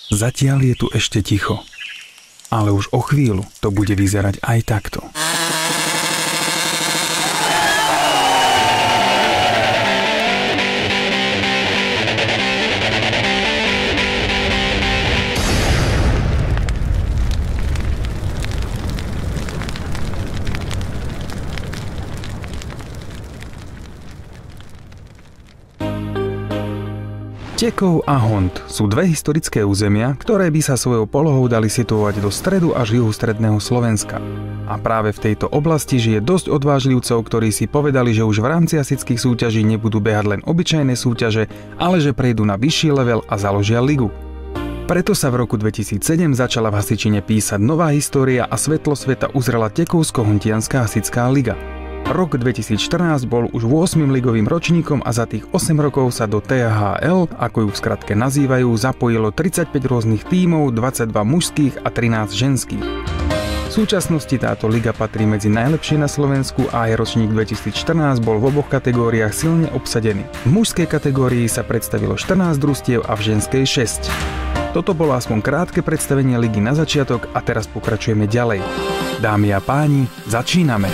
Zatiaľ je tu ešte ticho. Ale už o chvíľu to bude vyzerať aj takto. Tekov a Hont sú dve historické územia, ktoré by sa svojou polohou dali situovať do stredu až juhu stredného Slovenska. A práve v tejto oblasti žije dosť odvážlivcov, ktorí si povedali, že už v rámci hasičských súťaží nebudú behať len obyčajné súťaže, ale že prejdú na vyšší level a založia ligu. Preto sa v roku 2007 začala v Hasičine písať nová história a svetlo sveta uzrela Tekovsko-Hontianska hasičská liga. Rok 2014 bol už 8. ligovým ročníkom a za tých 8 rokov sa do THL, ako ju v skratke nazývajú, zapojilo 35 rôznych tímov, 22 mužských a 13 ženských. V súčasnosti táto liga patrí medzi najlepšie na Slovensku a aj ročník 2014 bol v oboch kategóriách silne obsadený. V mužskej kategórii sa predstavilo 14 družstiev a v ženskej 6. Toto bolo aspoň krátke predstavenie ligy na začiatok a teraz pokračujeme ďalej. Dámy a páni, začíname!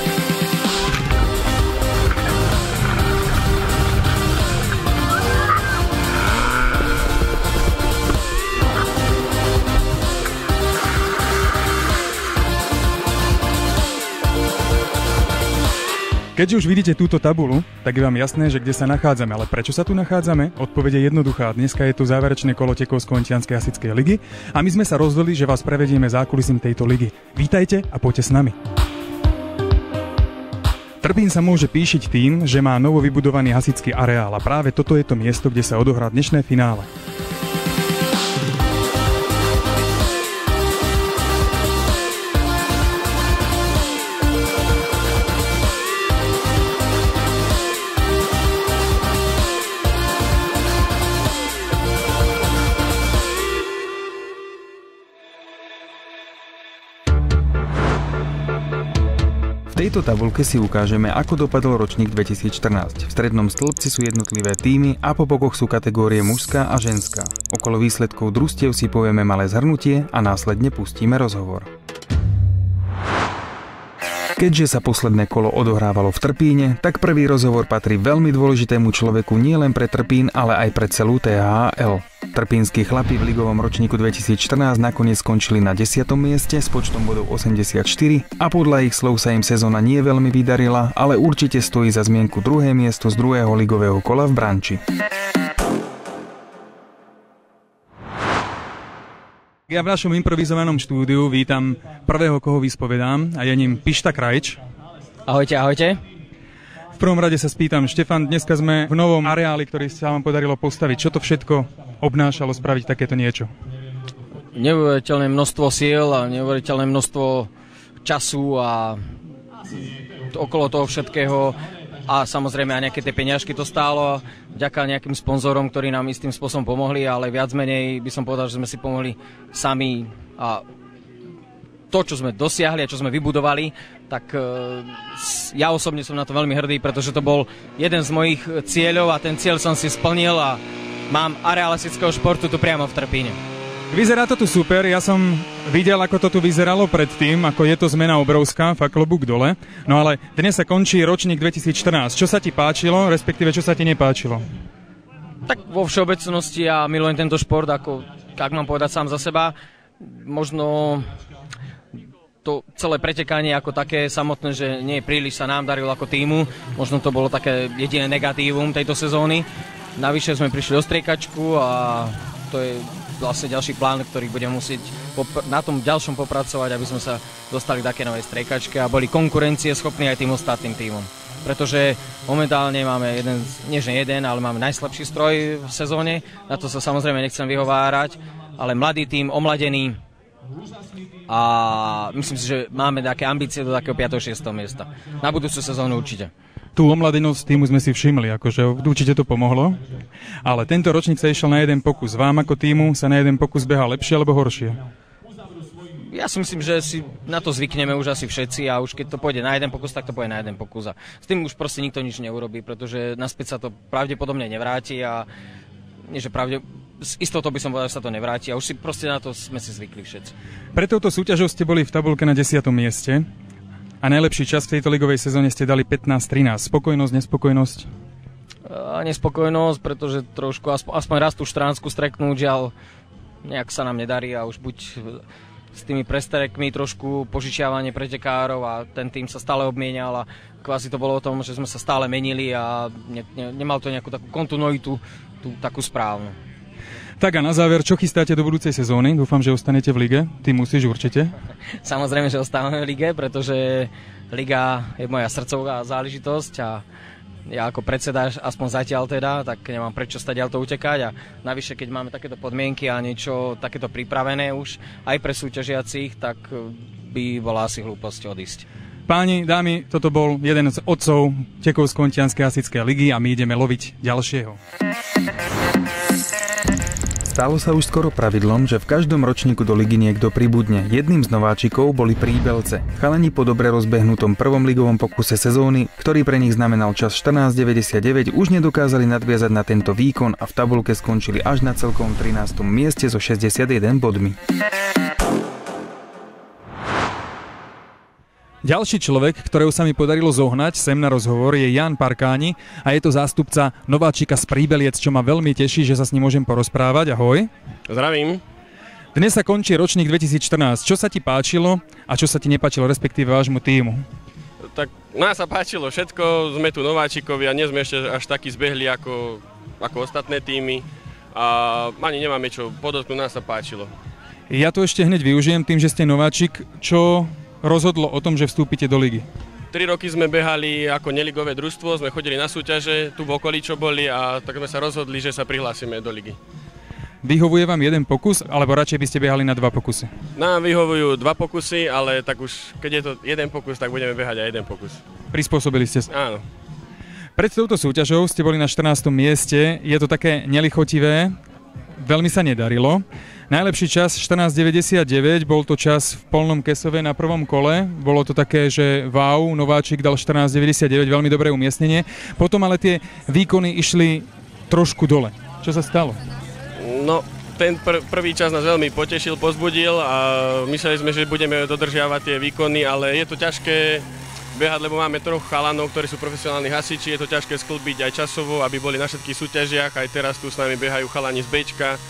Keďže už vidíte túto tabuľu, tak je vám jasné, že kde sa nachádzame. Ale prečo sa tu nachádzame? Odpoveď je jednoduchá. Dneska je tu záverečné kolo Tekovsko-Hontianskej hasičskej ligy a my sme sa rozhodli, že vás prevedieme zákulisím tejto ligy. Vítajte a poďte s nami. Trpín sa môže píšiť tým, že má novo vybudovaný hasičský areál a práve toto je to miesto, kde sa odohrá dnešné finále. V tejto tabuľke si ukážeme, ako dopadol ročník 2014. V strednom stĺpci sú jednotlivé tímy a po bokoch sú kategórie mužská a ženská. Okolo výsledkov družstiev si povieme malé zhrnutie a následne pustíme rozhovor. Keďže sa posledné kolo odohrávalo v Trpíne, tak prvý rozhovor patrí veľmi dôležitému človeku nielen pre Trpín, ale aj pre celú THL. Trpínski chlapi v ligovom ročníku 2014 nakoniec skončili na 10. mieste s počtom bodov 84 a podľa ich slov sa im sezóna nie veľmi vydarila, ale určite stojí za zmienku druhé miesto z druhého ligového kola v branči. Ja v našom improvizovanom štúdiu vítam prvého, koho vyspovedám, a je ním Pišta Krajč. Ahojte, ahojte. V prvom rade sa spýtam, Štefan, dneska sme v novom areáli, ktorý sa vám podarilo postaviť. Čo to všetko obnášalo spraviť takéto niečo? Neuveriteľné množstvo síl a neuveriteľné množstvo času a okolo toho všetkého. A samozrejme aj nejaké tie peňažky to stálo, vďaka nejakým sponzorom, ktorí nám istým spôsobom pomohli, ale viac menej by som povedal, že sme si pomohli sami a to, čo sme dosiahli a čo sme vybudovali, tak ja osobne som na to veľmi hrdý, pretože to bol jeden z mojich cieľov a ten cieľ som si splnil a mám areál hasičského športu tu priamo v Trpíne. Vyzerá to tu super, ja som videl, ako to tu vyzeralo predtým, ako je to zmena obrovská, klobúk dole. No ale dnes sa končí ročník 2014. Čo sa ti páčilo, respektíve čo sa ti nepáčilo? Tak vo všeobecnosti ja milujem tento šport, ako, ak mám povedať sám za seba. Možno to celé pretekanie ako také samotné, že nie príliš sa nám darilo ako tímu. Možno to bolo také jediné negatívum tejto sezóny. Navyše sme prišli o striekačku a to je vlastne ďalší plán, ktorý budeme musieť na tom ďalšom popracovať, aby sme sa dostali k takej novej striekačke a boli konkurencieschopní aj tým ostatným tímom. Pretože momentálne máme ale máme najslabší stroj v sezóne, na to sa samozrejme nechcem vyhovárať, ale mladý tím, omladený a myslím si, že máme také ambície do takého 5. 6. miesta. Na budúcu sezónu určite. Tú omladenosť týmu sme si všimli, akože určite to pomohlo, ale tento ročník sa išiel na jeden pokus. Vám ako týmu sa na jeden pokus beha lepšie alebo horšie? Ja si myslím, že si na to zvykneme už asi všetci a už keď to pôjde na jeden pokus, tak to pôjde na jeden pokus. A s tým už proste nikto nič neurobí, pretože naspäť sa to pravdepodobne nevráti a nie, že s istotou by som povedal, že sa to nevráti a už si proste na to sme si zvykli všetci. Pre touto súťažou ste boli v tabuľke na 10. mieste a najlepší čas v tejto ligovej sezóne ste dali 15-13. Spokojnosť, nespokojnosť? A nespokojnosť, pretože trošku aspoň raz tú Štránsku streknúť, žiaľ nejak sa nám nedarí a už buď s tými presterekmi trošku požičiavanie pretekárov a ten tým sa stále obmienial a kvázi to bolo o tom, že sme sa stále menili a nemal to nejakú takú kontinuitu, tú takú správnu. Tak a na záver, čo chystáte do budúcej sezóny? Dúfam, že ostanete v lige. Ty musíš určite. Samozrejme, že ostávame v lige, pretože liga je moja srdcová záležitosť a ja ako predseda, aspoň zatiaľ teda, tak nemám prečo stadiaľ to utekať a navyše, keď máme takéto podmienky a niečo takéto pripravené už aj pre súťažiacich, tak by bola asi hlúposť odísť. Páni, dámy, toto bol jeden z otcov Tekovsko-Ontianskej hasičskej ligy a my ideme loviť ďalšieho. Stalo sa už skoro pravidlom, že v každom ročníku do ligy niekto pribudne. Jedným z nováčikov boli Príbelce. Chalani po dobre rozbehnutom prvom ligovom pokuse sezóny, ktorý pre nich znamenal čas 14.99, už nedokázali nadviazať na tento výkon a v tabuľke skončili až na celkom 13. mieste so 61 bodmi. Ďalší človek, ktorého sa mi podarilo zohnať sem na rozhovor, je Jan Parkáni a je to zástupca nováčika z Príbeliec, čo ma veľmi teší, že sa s ním môžem porozprávať. Ahoj. Zdravím. Dnes sa končí ročník 2014. Čo sa ti páčilo a čo sa ti nepáčilo, respektíve vášmu tímu? Tak nás sa páčilo všetko, sme tu nováčikovia, nie sme ešte až takí zbehli ako ostatné týmy a ani nemáme čo podotknúť, nás sa páčilo. Ja to ešte hneď využijem tým, že ste nováčik. Čo rozhodlo o tom, že vstúpite do ligy? 3 roky sme behali ako neligové družstvo, sme chodili na súťaže tu v okolí, čo boli a tak sme sa rozhodli, že sa prihlásime do ligy. Vyhovuje vám jeden pokus, alebo radšej by ste behali na 2 pokusy? Nám vyhovujú 2 pokusy, ale tak už keď je to jeden pokus, tak budeme behať aj jeden pokus. Prispôsobili ste sa? Áno. Pred touto súťažou ste boli na 14. mieste, je to také nelichotivé, veľmi sa nedarilo. Najlepší čas 14.99, bol to čas v Polnom Kesove na prvom kole. Bolo to také, že wow, nováčik dal 14.99, veľmi dobré umiestnenie. Potom ale tie výkony išli trošku dole. Čo sa stalo? No, ten prvý čas nás veľmi potešil, pozbudil a mysleli sme, že budeme dodržiavať tie výkony, ale je to ťažké behať, lebo máme troch chalanov, ktorí sú profesionálni hasiči. Je to ťažké sklbiť aj časovo, aby boli na všetkých súťažiach. Aj teraz tu s nami behajú chalani z Bčka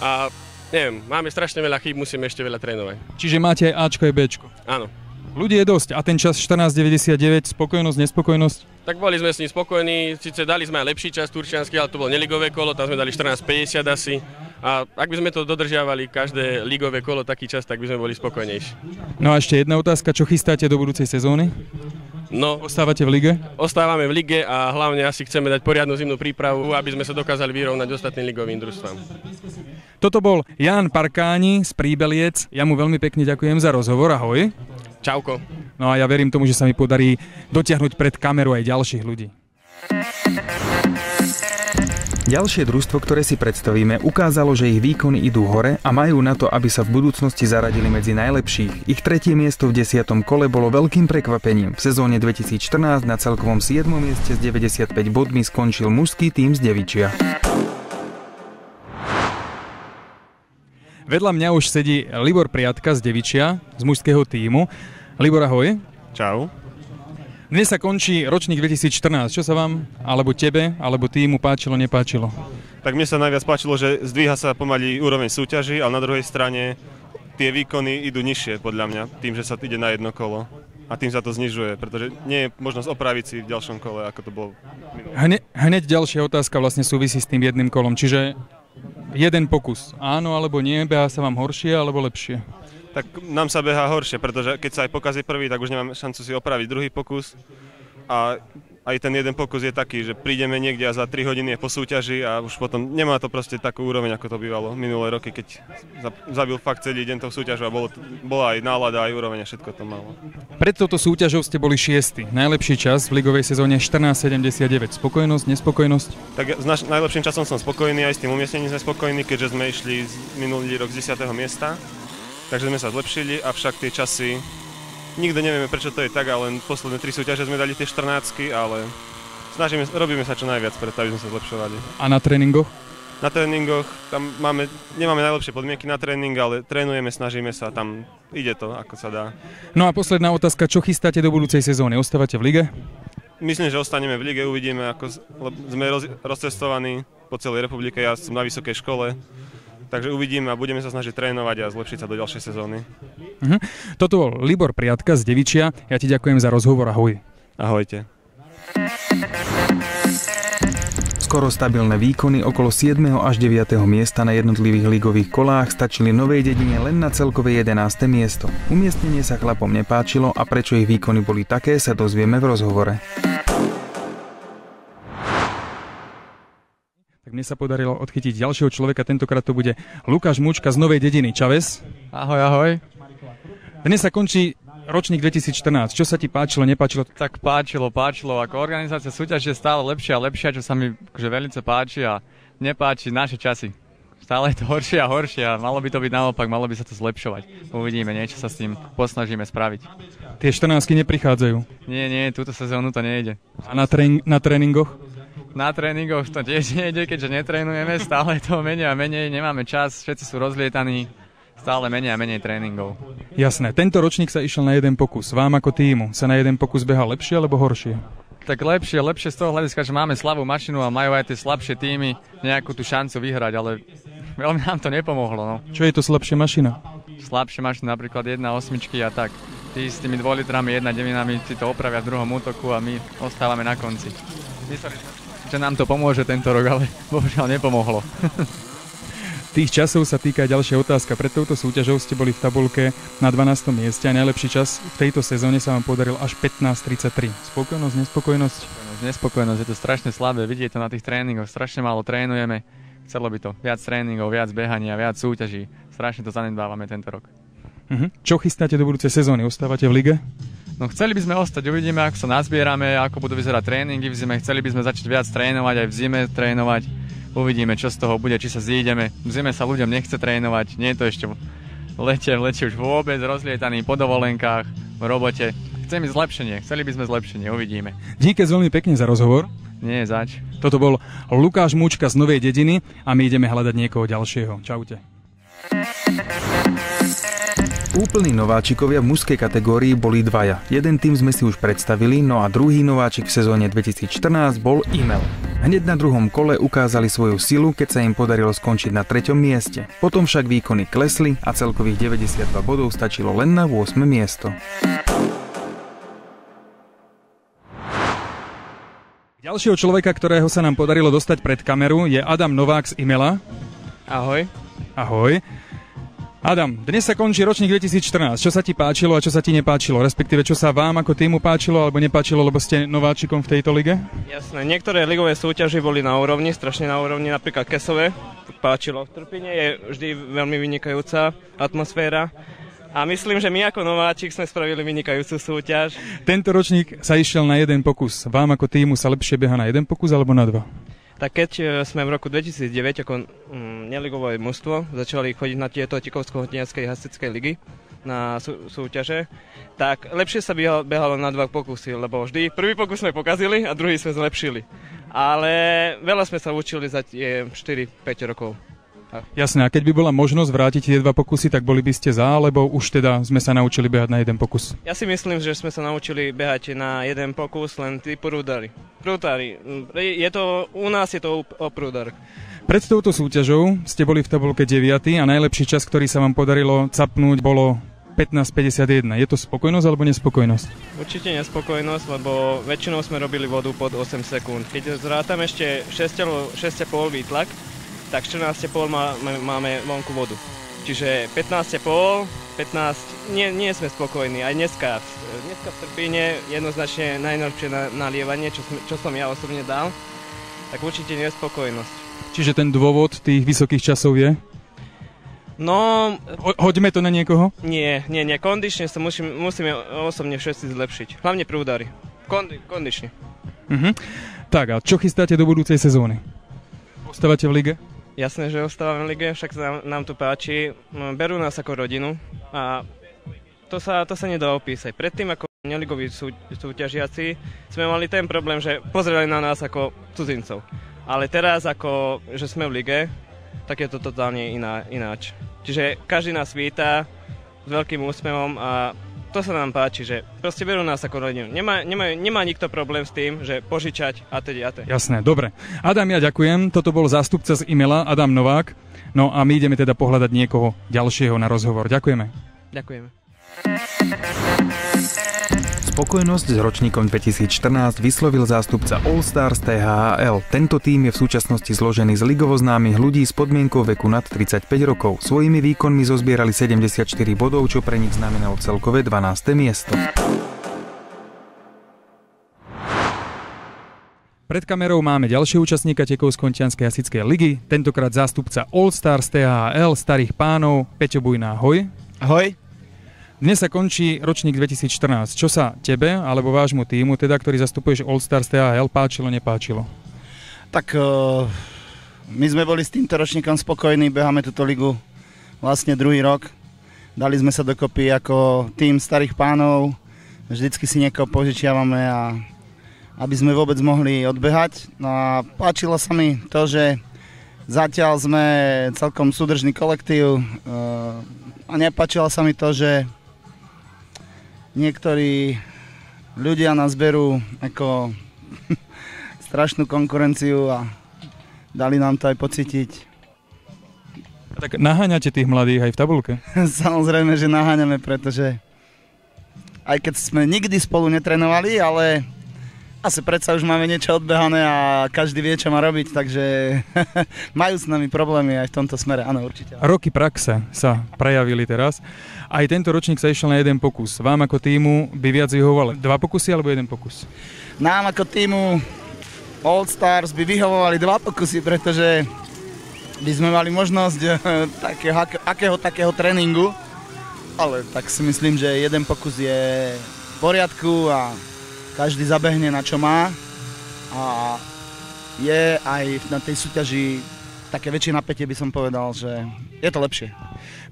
a neviem, máme strašne veľa chýb, musíme ešte veľa trénovať. Čiže máte aj Ačko aj Bčko? Áno. Ľudí je dosť a ten čas 14.99, spokojnosť, nespokojnosť? Tak boli sme s ním spokojní, síce dali sme aj lepší čas turčiansky, ale to bolo neligové kolo, tam sme dali 14.50 asi. A ak by sme to dodržiavali každé ligové kolo taký čas, tak by sme boli spokojnejší. No a ešte jedna otázka, čo chystáte do budúcej sezóny? No, ostávate v lige? Ostávame v lige a hlavne asi chceme dať poriadnu zimnú prípravu, aby sme sa dokázali vyrovnať ostatným ligovým družstvám. Toto bol Jan Parkáni z Príbeliec. Ja mu veľmi pekne ďakujem za rozhovor. Ahoj. Čauko. No a ja verím tomu, že sa mi podarí dotiahnuť pred kameru aj ďalších ľudí. Ďalšie družstvo, ktoré si predstavíme, ukázalo, že ich výkony idú hore a majú na to, aby sa v budúcnosti zaradili medzi najlepších. Ich 3. miesto v 10. kole bolo veľkým prekvapením. V sezóne 2014 na celkovom 7. mieste s 95 bodmi skončil mužský tím z Devičia. Vedľa mňa už sedí Libor Priatka z Devičia, z mužského tímu. Libor, ahoj. Čau. Dnes sa končí ročník 2014. Čo sa vám, alebo tebe, alebo týmu páčilo, nepáčilo? Tak mne sa najviac páčilo, že zdvíha sa pomaly úroveň súťaži, ale na druhej strane tie výkony idú nižšie podľa mňa, tým, že sa ide na jedno kolo. A tým sa to znižuje, pretože nie je možnosť opraviť si v ďalšom kole, ako to bolo minulé. Hneď ďalšia otázka vlastne súvisí s tým jedným kolom. Čiže jeden pokus. Áno alebo nie, behá sa vám horšie alebo lepšie? Tak nám sa behá horšie, pretože keď sa aj pokazí prvý, tak už nemám šancu si opraviť druhý pokus. A aj ten jeden pokus je taký, že prídeme niekde a za 3 hodiny je po súťaži a už potom nemá to proste takú úroveň, ako to bývalo minulé roky, keď zabil fakt celý deň tou súťažou a bola aj nálada, aj úroveň a všetko to malo. Pred touto súťažou ste boli 6. Najlepší čas v ligovej sezóne 14.79. Spokojnosť, nespokojnosť? Tak s najlepším časom som spokojný, aj s tým umiestnením sme spokojní, keďže sme išli minulý rok z 10. miesta. Takže sme sa zlepšili, avšak tie časy, nikto nevieme prečo to je tak, ale len posledné 3 súťaže sme dali tie 14, ale robíme sa čo najviac preto, aby sme sa zlepšovali. A na tréningoch? Na tréningoch tam nemáme najlepšie podmienky na tréning, ale trénujeme, snažíme sa, tam ide to, ako sa dá. No a posledná otázka, čo chystáte do budúcej sezóny? Ostávate v lige? Myslím, že ostaneme v lige, uvidíme, ako sme rozcestovaní po celej republike, ja som na vysokej škole, takže uvidíme a budeme sa snažiť trénovať a zlepšiť sa do ďalšej sezóny. Toto bol Libor Priatka z Devičia, ja ti ďakujem za rozhovor, ahoj. Ahojte. Skoro stabilné výkony okolo 7. až 9. miesta na jednotlivých ligových kolách stačili Novej Dedine len na celkové 11. miesto. Umiestnenie sa chlapom nepáčilo a prečo ich výkony boli také, sa dozvieme v rozhovore. Tak mne sa podarilo odchytiť ďalšieho človeka, tentokrát to bude Lukáš Mučka z Novej Dediny. Čaves. Ahoj, ahoj. Dnes sa končí ročník 2014. Čo sa ti páčilo, nepáčilo? Tak páčilo. Ako organizácia súťaže je stále lepšia a lepšia, čo sa mi veľmi páči a nepáči naše časy. Stále je to horšie a horšie a malo by to byť naopak, malo by sa to zlepšovať. Uvidíme, niečo sa s tým posnažíme spraviť. Tie 14-ky neprichádzajú? Nie, túto sezónu to nejde. A na tréningoch? Na tréningoch to tiež nejde, keďže netrénujeme, stále to menej a menej, nemáme čas, všetci sú rozlietaní. Stále menej a menej tréningov. Jasné, tento ročník sa išiel na jeden pokus. Vám ako tímu sa na jeden pokus beha lepšie alebo horšie? Tak lepšie z toho hľadiska, že máme slabú mašinu a majú aj tie slabšie tímy nejakú tú šancu vyhrať, ale veľmi nám to nepomohlo. No. Čo je to slabšia mašina? Slabšia mašina, napríklad 1.8 a tak. Tí s tými 2 litrami, 1.9 si to opravia v druhom útoku a my ostávame na konci. Mysleli, že nám to pomôže tento rok, ale bohužiaľ nepomohlo. Tých časov sa týka ďalšia otázka. Pred touto súťažou ste boli v tabuľke na 12. mieste a najlepší čas v tejto sezóne sa vám podaril až 15.33. Spokojnosť, nespokojnosť? Nespokojnosť, je to strašne slabé, vidíte to na tých tréningoch, strašne málo trénujeme. Chcelo by to viac tréningov, viac behania, viac súťaží. Strašne to zanedbávame tento rok. Čo chystáte do budúcej sezóny? Ostávate v lige? No chceli by sme ostať, uvidíme, ako sa nazbierame, ako budú vyzerať tréningy v zime. Chceli by sme začať viac trénovať, aj v zime trénovať. Uvidíme, čo z toho bude, či sa zídeme. V zime sa ľuďom nechce trénovať, nie je to ešte v lete už vôbec, rozlietaný po dovolenkách, v robote. Chceme zlepšenie, chceli by sme zlepšenie, uvidíme. Díky veľmi pekne za rozhovor. Nie je zač. Toto bol Lukáš Mučka z Novej Dediny a my ideme hľadať niekoho ďalšieho. Čaute. Úplní nováčikovia v mužskej kategórii boli dvaja. Jeden tým sme si už predstavili, no a druhý nováčik v sezóne 2014 bol Imel. Hneď na druhom kole ukázali svoju silu, keď sa im podarilo skončiť na 3. mieste. Potom však výkony klesli a celkových 92 bodov stačilo len na 8. miesto. Ďalšieho človeka, ktorého sa nám podarilo dostať pred kameru, je Adam Novák z Imela. Ahoj. Ahoj. Adam, dnes sa končí ročník 2014. Čo sa ti páčilo a čo sa ti nepáčilo? Respektíve, čo sa vám ako týmu páčilo alebo nepáčilo, lebo ste nováčikom v tejto lige? Jasné, niektoré ligové súťaži boli na úrovni, strašne na úrovni, napríklad Kesové. Páčilo. V Trpine je vždy veľmi vynikajúca atmosféra. A myslím, že my ako nováčik sme spravili vynikajúcu súťaž. Tento ročník sa išiel na jeden pokus. Vám ako týmu sa lepšie beha na jeden pokus alebo na 2? Tak keď sme v roku 2009 ako neligové mužstvo začali chodiť na tieto Tikovsko-Hotinianskej hasičskej ligy na súťaže, tak lepšie sa behalo na 2 pokusy, lebo vždy prvý pokus sme pokazili a druhý sme zlepšili. Ale veľa sme sa učili za tie 4-5 rokov. Jasné, a keď by bola možnosť vrátiť tie 2 pokusy, tak boli by ste za, alebo už teda sme sa naučili behať na jeden pokus? Ja si myslím, že sme sa naučili behať na jeden pokus, len tí prúdari. U nás je to o prúdar. Pred touto súťažou ste boli v tabuľke 9. a najlepší čas, ktorý sa vám podarilo capnúť, bolo 15.51. Je to spokojnosť alebo nespokojnosť? Určite nespokojnosť, lebo väčšinou sme robili vodu pod 8 sekúnd. Keď zrátam ešte 6,5 výtlak, tak 14,5 máme vonku vodu. Čiže 15,5, nie sme spokojní. Aj dneska v Trpíne jednoznačne najlepšie nalievanie, čo som ja osobne dal, tak určite nespokojnosť. Čiže ten dôvod tých vysokých časov je? No... Hoďme to na niekoho? Nie. Kondične sa musíme osobne všetci zlepšiť. Hlavne prúdari. Kondične. Tak a čo chystáte do budúcej sezóny? Ostávate v lige? Jasné, že ostávame v lige, však nám to páči. Berú nás ako rodinu a to sa nedá opísať. Predtým ako neligoví súťažiaci sme mali ten problém, že pozerali na nás ako cudzincov. Ale teraz, ako že sme v lige, tak je to totálne ináč. Čiže každý nás víta s veľkým úsmevom a to sa nám páči, že proste berú nás ako rodinu. Nemá nikto problém s tým, že požičať a teď. Jasné, dobre. Adam, ja ďakujem. Toto bol zástupca z Imela, Adam Novák. No a my ideme teda pohľadať niekoho ďalšieho na rozhovor. Ďakujeme. Ďakujeme. Spokojnosť s ročníkom 2014 vyslovil zástupca All Stars THL. Tento tím je v súčasnosti zložený z ligovo známych ľudí s podmienkou veku nad 35 rokov. Svojimi výkonmi zozbierali 74 bodov, čo pre nich znamenalo celkové 12. miesto. Pred kamerou máme ďalšieho účastníka Tekovsko-Kontianskej hasičskej ligy, tentokrát zástupca All Stars THL starých pánov Peťo Bujna. Ahoj. Ahoj. Dnes sa končí ročník 2014. Čo sa tebe, alebo vášmu týmu, teda, ktorý zastupuješ All Stars THL, páčilo, nepáčilo? Tak my sme boli s týmto ročníkom spokojní, beháme túto ligu vlastne druhý rok. Dali sme sa dokopy ako tým starých pánov, vždycky si niekoho požičiavame, a aby sme vôbec mohli odbehať. No a páčilo sa mi to, že zatiaľ sme celkom súdržný kolektív a nepáčilo sa mi to, že niektorí ľudia nás berú ako strašnú konkurenciu a dali nám to aj pocítiť. Tak naháňate tých mladých aj v tabuľke? Samozrejme, že naháňame, pretože aj keď sme nikdy spolu netrénovali, ale asi predsa už máme niečo odbehané a každý vie, čo má robiť, takže majú s nami problémy aj v tomto smere, áno, určite. Roky praxe sa prejavili teraz. Aj tento ročník sa išiel na jeden pokus. Vám ako týmu by viac vyhovovali 2 pokusy alebo 1 pokus? Nám ako týmu All Stars by vyhovovali 2 pokusy, pretože by sme mali možnosť takého tréningu, ale tak si myslím, že 1 pokus je v poriadku a každý zabehne na čo má a je aj na tej súťaži také väčšie napätie, by som povedal, že je to lepšie.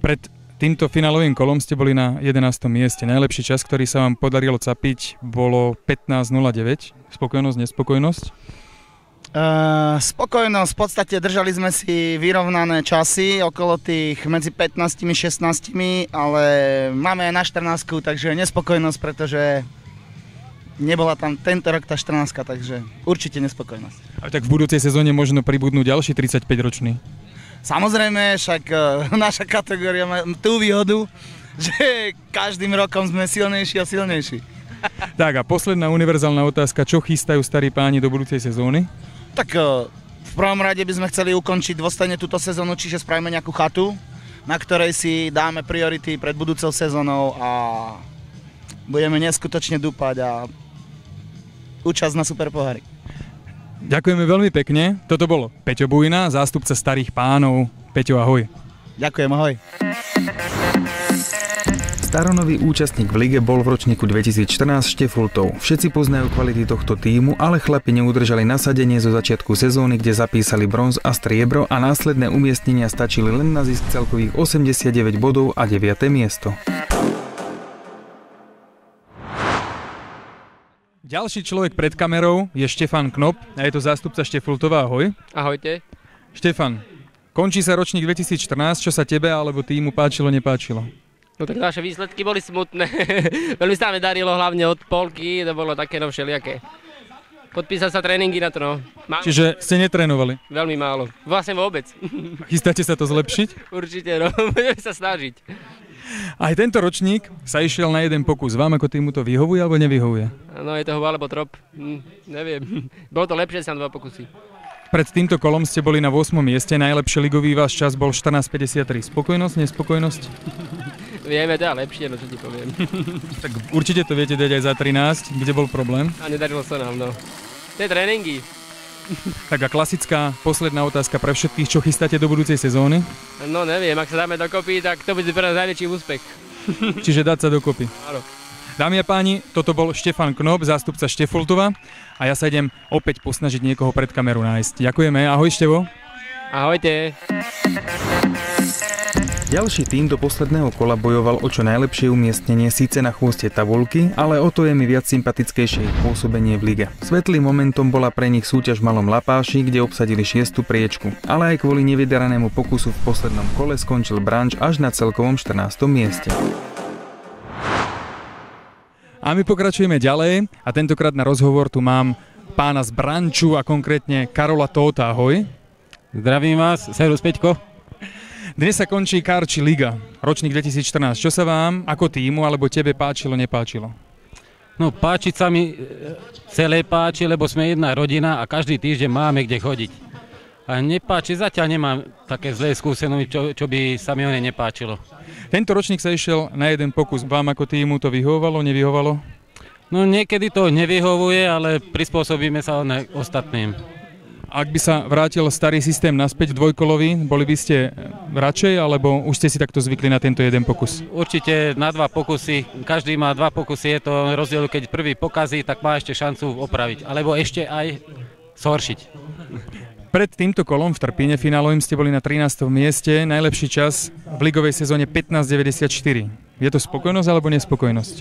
Pred týmto finálovým kolom ste boli na 11. mieste. Najlepší čas, ktorý sa vám podarilo capiť, bolo 15:09. Spokojnosť, nespokojnosť? Spokojnosť, v podstate držali sme si vyrovnané časy okolo tých medzi 15 a 16, ale máme aj na 14, takže nespokojnosť, pretože nebola tam tento rok tá 14, takže určite nespokojnosť. A tak v budúcej sezóne možno pribudnú ďalší 35-roční. Samozrejme, však naša kategória má tú výhodu, že každým rokom sme silnejší a silnejší. Tak a posledná univerzálna otázka, čo chystajú starí páni do budúcej sezóny? Tak v prvom rade by sme chceli ukončiť dôstojne túto sezónu, čiže spravíme nejakú chatu, na ktorej si dáme priority pred budúcou sezónou a budeme neskutočne dúpať a účasť na Super pohári. Ďakujeme veľmi pekne. Toto bol Peťo Bujna, zástupca starých pánov. Peťo, ahoj. Ďakujem, ahoj. Staronový účastník v lige bol v ročníku 2014 Štefultov. Všetci poznajú kvality tohto tímu, ale chlapi neudržali nasadenie zo začiatku sezóny, kde zapísali bronz a striebro a následné umiestnenia stačili len na zisk celkových 89 bodov a 9. miesto. Ďalší človek pred kamerou je Štefan Knop a je to zástupca Štefultova. Ahoj. Ahojte. Štefan, končí sa ročník 2014, čo sa tebe alebo týmu páčilo, nepáčilo? No tak naše výsledky boli smutné. Veľmi sa mi darilo, hlavne od polky, to bolo také no všelijaké. Podpísať sa tréningy na to, no. Čiže ste netrénovali? Veľmi málo. Vlastne vôbec. Chystáte sa to zlepšiť? Určite, no. Budeme sa snažiť. Aj tento ročník sa išiel na jeden pokus. Vám ako týmu to vyhovuje alebo nevyhovuje? No je toho alebo trop. Neviem. Bolo to lepšie na 2 pokusy. Pred týmto kolom ste boli na 8. mieste. Najlepší ligový váš čas bol 14:53. Spokojnosť, nespokojnosť? Vieme, teda lepšie, no čo ti poviem. Tak určite to viete dať aj za 13. Kde bol problém? A nedarilo sa nám, no. Tie tréningy. Tak a klasická posledná otázka pre všetkých, čo chystáte do budúcej sezóny? No neviem, ak sa dáme dokopy, tak to bude pre nás najväčší úspech. Čiže dať sa dokopy. Áno. Dámy a páni, toto bol Štefan Knop, zástupca Štefultova a ja sa idem opäť posnažiť niekoho pred kameru nájsť. Ďakujeme, ahoj Števo. Ahojte. Ďalší tím do posledného kola bojoval o čo najlepšie umiestnenie síce na chvoste tabuľky, ale o to je mi viac sympatickejšie ich pôsobenie v lige. Svetlým momentom bola pre nich súťaž v Malom Lapáši, kde obsadili 6. priečku, ale aj kvôli nevydaranému pokusu v poslednom kole skončil Branč až na celkovom 14. mieste. A my pokračujeme ďalej a tentokrát na rozhovor tu mám pána z Branču a konkrétne Karola Tóta. Ahoj. Zdravím vás, servus Peťko. Dnes sa končí Karči liga, ročník 2014. Čo sa vám ako tímu alebo tebe páčilo, nepáčilo? No páčiť sa mi celé páči, lebo sme jedna rodina a každý týždeň máme kde chodiť. A nepáči, zatiaľ nemám také zlé skúsenosti, čo by sa mi nepáčilo. Tento ročník sa išiel na jeden pokus. Vám ako tímu to vyhovovalo, nevyhovovalo? No niekedy to nevyhovuje, ale prispôsobíme sa ostatným. Ak by sa vrátil starý systém naspäť dvojkolový, boli by ste radšej, alebo už ste si takto zvykli na tento jeden pokus? Určite na 2 pokusy, každý má 2 pokusy, je to rozdiel, keď prvý pokazí, tak má ešte šancu opraviť, alebo ešte aj zhoršiť. Pred týmto kolom v Trpíne finálovým ste boli na 13. mieste, najlepší čas v ligovej sezóne 15.94. Je to spokojnosť alebo nespokojnosť?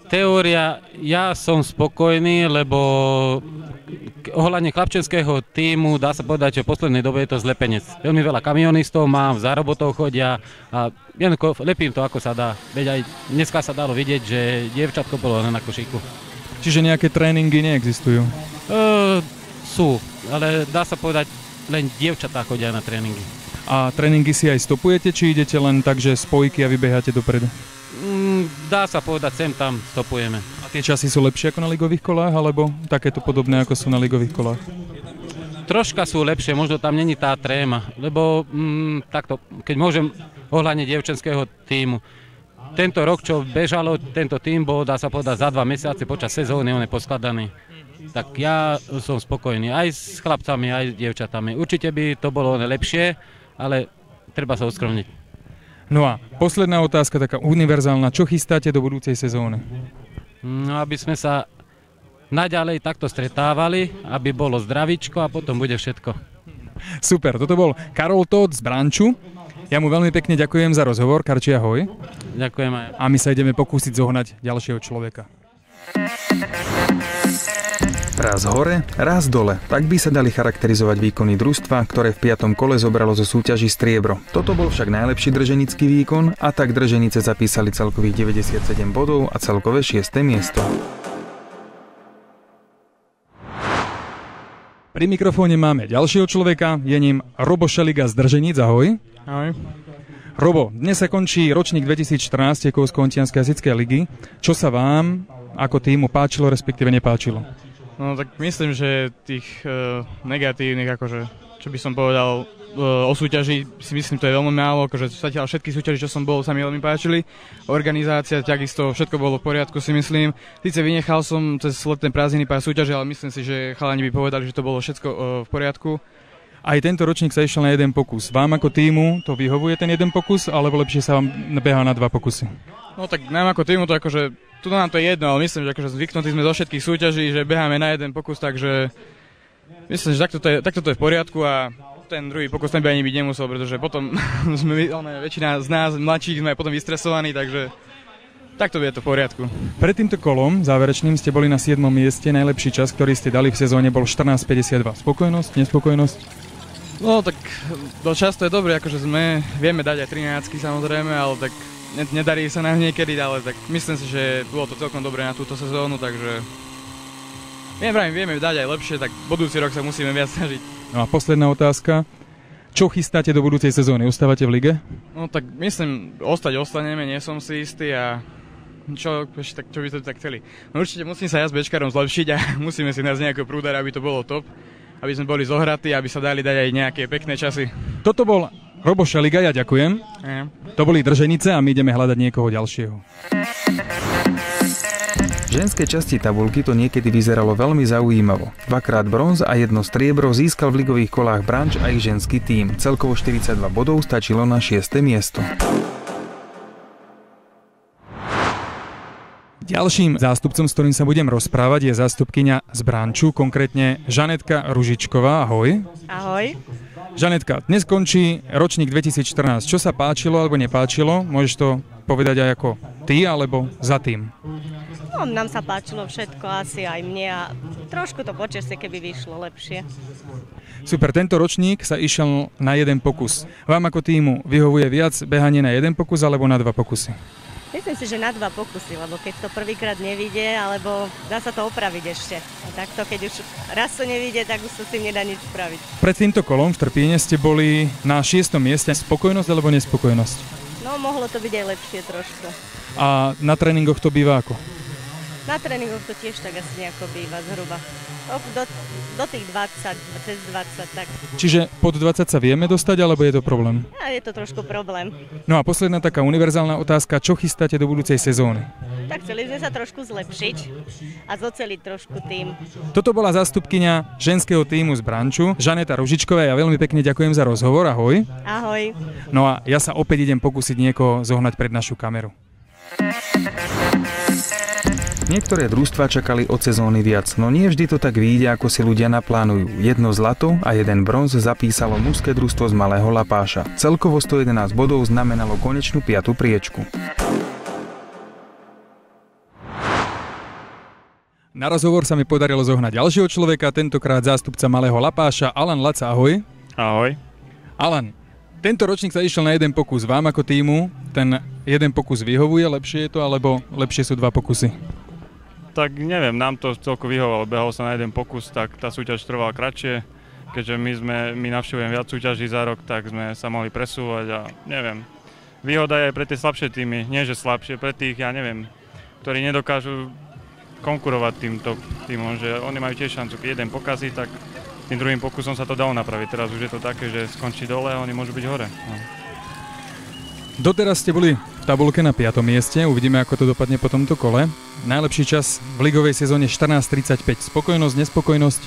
Teória, ja som spokojný, lebo ohľadne chlapčenského tímu dá sa povedať, že v poslednej dobe je to zlepenec. Veľmi veľa kamionistov mám, za robotou chodia a jednoducho lepím to, ako sa dá. Veď aj dneska sa dalo vidieť, že dievčatko bolo na košíku. Čiže nejaké tréningy neexistujú? Sú, ale dá sa povedať, len dievčatá chodia na tréningy. A tréningy si aj stopujete, či idete len tak, že spojky a vybeháte dopredu? Dá sa povedať, sem tam stopujeme. A tie časy sú lepšie ako na ligových kolách, alebo takéto podobné, ako sú na ligových kolách? Troška sú lepšie, možno tam není tá tréma, lebo takto, keď môžem ohľadne dievčenského tímu. Tento rok, čo bežalo, tento tím bol, dá sa povedať, za 2 mesiace počas sezóny on je poskladaný. Tak ja som spokojný aj s chlapcami, aj s dievčatami. Určite by to bolo lepšie, ale treba sa oskromniť. No a posledná otázka, taká univerzálna. Čo chystáte do budúcej sezóny? No, aby sme sa naďalej takto stretávali, aby bolo zdravíčko a potom bude všetko. Super, toto bol Karol Tóth z Branču. Ja mu veľmi pekne ďakujem za rozhovor. Karči, ahoj. Ďakujem aj. A my sa ideme pokúsiť zohnať ďalšieho človeka. Raz hore, raz dole. Tak by sa dali charakterizovať výkony družstva, ktoré v 5. kole zobralo zo súťaží striebro. Toto bol však najlepší drženický výkon a tak drženice zapísali celkových 97 bodov a celkové 6. miesto. Pri mikrofóne máme ďalšieho človeka, je ním Robo Šeliga z Drženic. Ahoj. Ahoj. Robo, dnes sa končí ročník 2014 Tekovsko-Hontianskej hasičskej ligy. Čo sa vám ako tímu páčilo, respektíve nepáčilo? No tak myslím, že tých negatívnych, akože, čo by som povedal, o súťaži si myslím, to je veľmi málo, akože zatiaľ všetky súťaži, čo som bol, sa mi veľmi páčili. Organizácia, takisto všetko bolo v poriadku, si myslím. Sice vynechal som cez letné prázdniny pár súťaží, ale myslím si, že chalani by povedali, že to bolo všetko v poriadku. Aj tento ročník sa išiel na jeden pokus. Vám ako tímu to vyhovuje ten jeden pokus, alebo lepšie sa vám behá na 2 pokusy? No tak nám ako tímu to akože, tu nám to je jedno, ale myslím, že akože zvyknutí sme zo všetkých súťaží, že beháme na jeden pokus, takže myslím, že takto to je v poriadku a ten druhý pokus ten by ani byť nemusel, pretože potom sme, väčšina z nás mladších sme potom vystresovaní, takže takto je to v poriadku. Pred týmto kolom záverečným ste boli na 7. mieste, najlepší čas, ktorý ste dali v sezóne bol 14.52. Spokojnosť, nespokojnosť? No tak čas to je dobré, akože vieme dať aj 13 samozrejme, ale tak nedarí sa nám niekedy, ale tak myslím si, že bolo to celkom dobré na túto sezónu, takže vieme dať aj lepšie, tak budúci rok sa musíme viac snažiť. No a posledná otázka. Čo chystáte do budúcej sezóny? Ostávate v lige? No tak myslím, ostaneme, nie som si istý a čo by ste tak chceli? No určite musím sa ja s bečkarom zlepšiť a musíme si nájsť nejakého prúdara, aby to bolo top, aby sme boli zohratí, aby sa dali dať aj nejaké pekné časy. Toto bol Robo Šeliga, ja ďakujem. To boli Drženice a my ideme hľadať niekoho ďalšieho. V ženskej časti tabuľky to niekedy vyzeralo veľmi zaujímavo. 2-krát bronz a 1 striebro získal v ligových kolách Branč a ich ženský tím. Celkovo 42 bodov stačilo na 6. miesto. Ďalším zástupcom, s ktorým sa budem rozprávať, je zástupkyňa z Branču, konkrétne Žanetka Ružičková. Ahoj. Ahoj. Žanetka, dnes končí ročník 2014. Čo sa páčilo alebo nepáčilo? Môžeš to povedať aj ako ty alebo za tým? No, nám sa páčilo všetko, asi aj mne a trošku to počasie, keby vyšlo lepšie. Super, tento ročník sa išiel na jeden pokus. Vám ako týmu vyhovuje viac behanie na jeden pokus alebo na dva pokusy? Myslím si, že na dva pokusy, lebo keď to prvýkrát nevidie, alebo dá sa to opraviť ešte. A takto, keď už raz to nevidie, tak už sa s tým nedá nič spraviť. Pred týmto kolom v Trpíne ste boli na 6. mieste. Spokojnosť alebo nespokojnosť? No, mohlo to byť aj lepšie trošku. A na tréningoch to býva ako? Na tréningoch to tiež tak asi nejako býva zhruba. Do tých 20, cez 20, tak. Čiže pod 20 sa vieme dostať, alebo je to problém? A je to trošku problém. No a posledná taká univerzálna otázka, čo chystáte do budúcej sezóny? Tak chceli sme sa trošku zlepšiť a zoceliť trošku tým. Toto bola zástupkyňa ženského týmu z Branču, Žaneta Ružičková. Ja veľmi pekne ďakujem za rozhovor, ahoj. Ahoj. No a ja sa opäť idem pokúsiť niekoho zohnať pred našu kameru. Niektoré družstvá čakali od sezóny viac, no nie vždy to tak vyjde, ako si ľudia naplánujú. 1 zlato a 1 bronz zapísalo mužské družstvo z Malého Lapáša. Celkovo 111 bodov znamenalo konečnú 5. priečku. Na rozhovor sa mi podarilo zohnať ďalšieho človeka, tentokrát zástupca Malého Lapáša, Alan Laca, ahoj. Ahoj. Alan, tento ročník sa išiel na jeden pokus. Vám ako týmu ten jeden pokus vyhovuje, lepšie je to, alebo lepšie sú 2 pokusy? Tak neviem, nám to celko vyhovalo, behalo sa na jeden pokus, tak tá súťaž trvala kratšie. Keďže my navštevujeme viac súťaží za rok, tak sme sa mohli presúvať a neviem. Výhoda je aj pre tie slabšie týmy, nie že slabšie, pre tých, ja neviem, ktorí nedokážu konkurovať týmto týmom, že oni majú tiež šancu, keď jeden pokazí, tak tým druhým pokusom sa to dalo napraviť. Teraz už je to také, že skončí dole a oni môžu byť hore. No. Doteraz ste boli v tabuľke na 5. mieste, uvidíme, ako to dopadne po tomto kole. Najlepší čas v ligovej sezóne 14:35. Spokojnosť, nespokojnosť?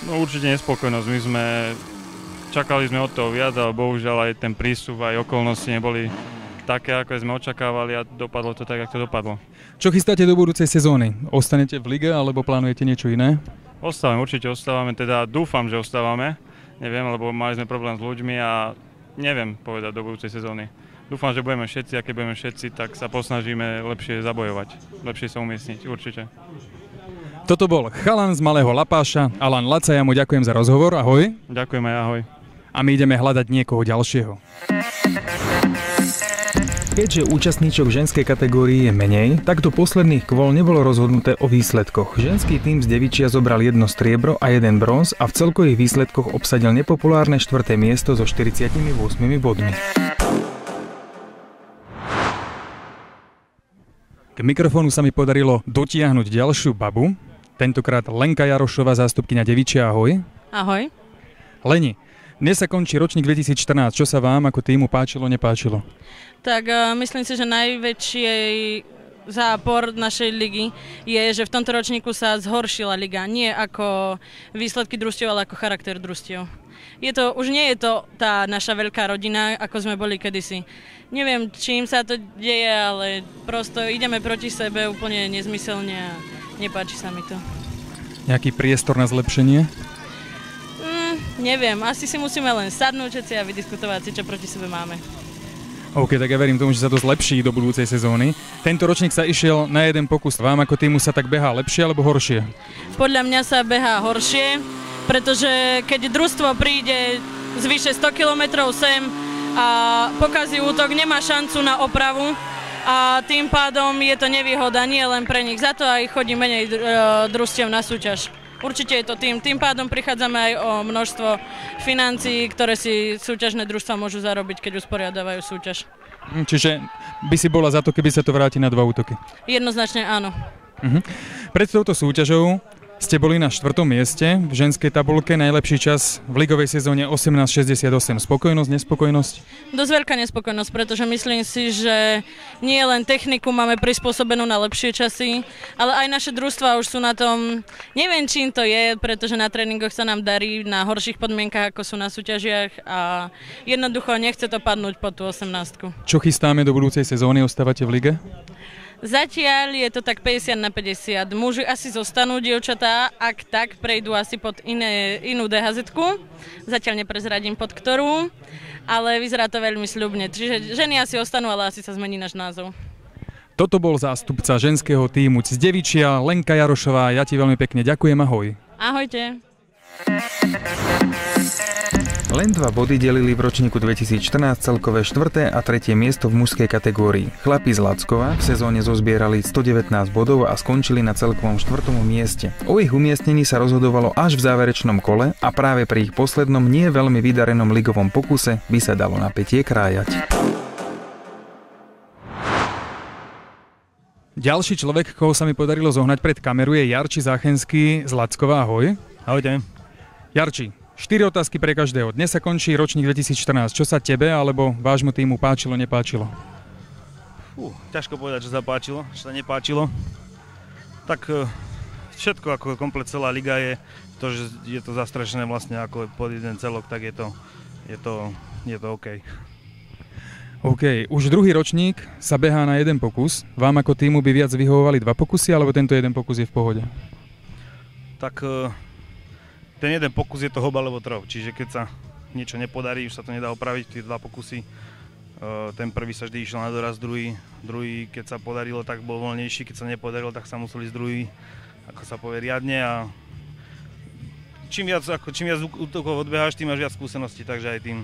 No určite nespokojnosť. Čakali sme od toho viac, ale bohužiaľ aj ten prístup, aj okolnosti neboli také, ako sme očakávali a dopadlo to tak, ako to dopadlo. Čo chystáte do budúcej sezóny? Ostanete v lige alebo plánujete niečo iné? Určite ostávame, teda dúfam, že ostávame. Neviem, lebo mali sme problém s ľuďmi a neviem povedať do budúcej sezóny. Dúfam, že budeme všetci a keď budeme všetci, tak sa posnažíme lepšie zabojovať, lepšie sa umiestniť, určite. Toto bol chalan z Malého Lapáša, Alan Laca, ja mu ďakujem za rozhovor, ahoj. Ďakujem aj ahoj. A my ideme hľadať niekoho ďalšieho. Keďže účastníčok ženskej kategórii je menej, tak do posledných kvôl nebolo rozhodnuté o výsledkoch. Ženský tým z Devičia zobral 1 striebro a 1 bronz a v celkových výsledkoch obsadil nepopulárne 4. miesto so 48 bodmi. K mikrofónu sa mi podarilo dotiahnuť ďalšiu babu, tentokrát Lenka Jarošová, zástupkyňa Devičia, ahoj. Ahoj. Leni, dnes sa končí ročník 2014, čo sa vám ako týmu páčilo, nepáčilo? Tak myslím si, že najväčší zápor našej ligy je, že v tomto ročníku sa zhoršila liga, nie ako výsledky družstiev, ale ako charakter družstiev. Už nie je to tá naša veľká rodina, ako sme boli kedysi. Neviem, čím sa to deje, ale prosto ideme proti sebe úplne nezmyselne a nepáči sa mi to. Nejaký priestor na zlepšenie? Neviem, asi si musíme len sadnúť všetci a vydiskutovať si, čo proti sebe máme. OK, tak ja verím tomu, že sa to zlepší do budúcej sezóny. Tento ročník sa išiel na jeden pokus. Vám ako týmu sa tak behá lepšie alebo horšie? Podľa mňa sa behá horšie, pretože keď družstvo príde z vyše 100 km sem a pokazí útok, nemá šancu na opravu a tým pádom je to nevýhoda nie len pre nich. Za to aj chodí menej družstiev na súťaž. Určite je to tým pádom prichádzame aj o množstvo financií, ktoré si súťažné družstva môžu zarobiť, keď usporiadávajú súťaž. Čiže by si bola za to, keby sa to vráti na 2 útoky? Jednoznačne áno. Pred touto súťažou ste boli na 4. mieste v ženskej tabuľke, najlepší čas v ligovej sezóne 18:68. Spokojnosť, nespokojnosť? Dosť veľká nespokojnosť, pretože myslím si, že nie len techniku máme prispôsobenú na lepšie časy, ale aj naše družstvá už sú na tom, neviem čím to je, pretože na tréningoch sa nám darí na horších podmienkach, ako sú na súťažiach a jednoducho nechce to padnúť pod tú 18. Čo chystáme do budúcej sezóny? Ostávate v lige? Zatiaľ je to tak 50/50. Muži asi zostanú, dievčatá, ak tak, prejdú asi pod inú DHZ-ku. Zatiaľ neprezradím pod ktorú, ale vyzerá to veľmi sľubne. Čiže ženy asi ostanú, ale asi sa zmení náš názov. Toto bol zástupca ženského tímu z Devičia, Lenka Jarošová. Ja ti veľmi pekne ďakujem, ahoj. Ahojte. Len 2 body delili v ročníku 2014 celkové 4. a 3. miesto v mužskej kategórii. Chlapi z Lackova v sezóne zozbierali 119 bodov a skončili na celkovom 4. mieste. O ich umiestnení sa rozhodovalo až v záverečnom kole a práve pri ich poslednom nie veľmi vydarenom ligovom pokuse by sa dalo napätie krájať. Ďalší človek, koho sa mi podarilo zohnať pred kameru, je Jarči Záchenský z Lackova. Ahoj. Ahojte. Jarči, 4 otázky pre každého. Dnes sa končí ročník 2014. Čo sa tebe alebo vášmu týmu páčilo, nepáčilo? Ťažko povedať, čo sa páčilo, čo sa nepáčilo. Tak všetko, ako komplet celá liga je to, že je to zastrešené vlastne ako pod jeden celok, tak je to OK. OK, už druhý ročník sa behá na jeden pokus. Vám ako týmu by viac vyhovovali 2 pokusy, alebo tento jeden pokus je v pohode? Tak ten jeden pokus je to hob alebo trov, čiže keď sa niečo nepodarí, už sa to nedá opraviť, tie 2 pokusy. Ten prvý sa vždy išiel na doraz, druhý keď sa podarilo, tak bol voľnejší, keď sa nepodarilo, tak sa museli ísť druhý, ako sa povie, riadne a čím viac útokov odbeháš, tým máš viac skúseností, takže aj tým.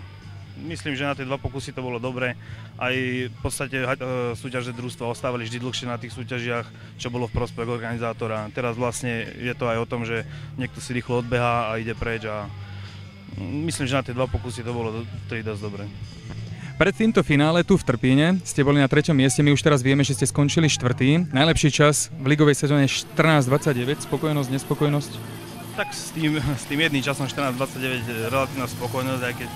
Myslím, že na tie 2 pokusy to bolo dobre. Aj v podstate súťaže družstva ostávali vždy dlhšie na tých súťažiach, čo bolo v prospech organizátora. Teraz vlastne je to aj o tom, že niekto si rýchlo odbehá a ide preč a myslím, že na tie 2 pokusy to bolo dosť dobre. Pred týmto finále tu v Trpíne ste boli na 3. mieste, my už teraz vieme, že ste skončili 4. Najlepší čas v ligovej sezóne 14:29, spokojnosť, nespokojnosť? Tak s tým jedným časom 14:29 relatívna spokojnosť, aj keď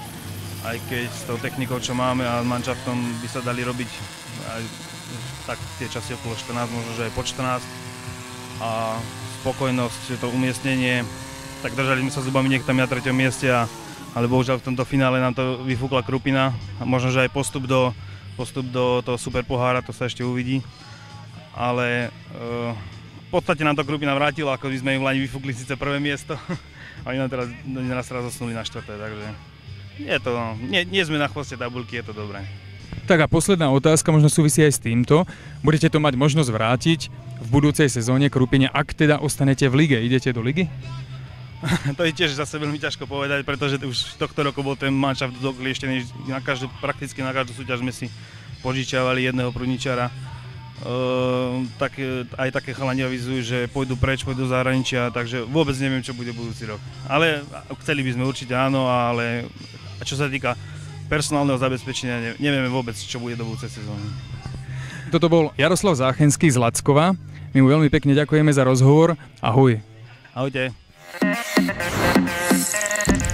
s tou technikou, čo máme a manšaftom by sa dali robiť aj tak tie časy okolo 14, možno že aj po 14. A spokojnosť, to umiestnenie, tak držali sme sa zubami niekto na 3. mieste, ale bohužiaľ v tomto finále nám to vyfúkla krupina a možno že aj postup do toho super pohára, to sa ešte uvidí. Ale v podstate nám to krupina vrátila, ako by sme im v Lani vyfúkli síce prvé miesto a oni nás teraz zosunuli na 4. Takže nie sme na chvoste tabuľky, je to dobré. Tak a posledná otázka, možno súvisí aj s týmto. Budete to mať možnosť vrátiť v budúcej sezóne Krupine, ak teda ostanete v lige. Idete do ligy? To je tiež zase veľmi ťažko povedať, pretože už tohto roku bol ten manšaft doklieštený. Prakticky na každú súťaž sme si požičiavali jedného prudničára. Tak aj také chalani avizujú, že pôjdu preč, pôjdu do zahraničia, takže vôbec neviem, čo bude budúci rok. Ale chceli by sme určite áno, ale čo sa týka personálneho zabezpečenia, nevieme vôbec, čo bude do budúcej sezóny. Toto bol Jaroslav Záchenský z Lackova. My mu veľmi pekne ďakujeme za rozhovor. Ahoj. Ahojte.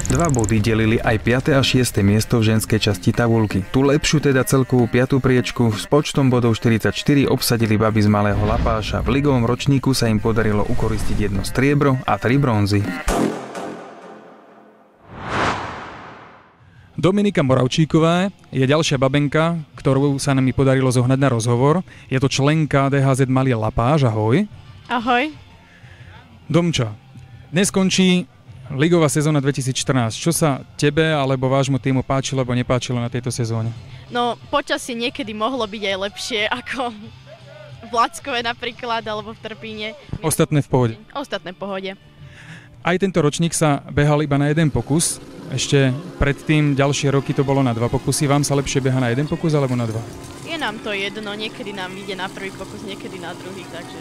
2 body delili aj 5. a 6. miesto v ženskej časti tabuľky. Tú lepšiu, teda celkovú 5. priečku s počtom bodov 44 obsadili baby z Malého Lapáša. V ligovom ročníku sa im podarilo ukoristiť 1 striebro a 3 bronzy. Dominika Moravčíková je ďalšia babenka, ktorú sa nám podarilo zohnať na rozhovor. Je to členka DHZ Malý Lapáš. Ahoj. Ahoj. Domča, dnes končí ligová sezóna 2014. Čo sa tebe alebo vášmu týmu páčilo alebo nepáčilo na tejto sezóne? No, počasie niekedy mohlo byť aj lepšie ako v Lackove napríklad, alebo v Trpíne. Ostatné v pohode? Ostatné v pohode. Aj tento ročník sa behal iba na jeden pokus. Ešte predtým ďalšie roky to bolo na 2 pokusy. Vám sa lepšie beha na jeden pokus alebo na 2? Je nám to jedno, niekedy nám ide na prvý pokus, niekedy na druhý, takže...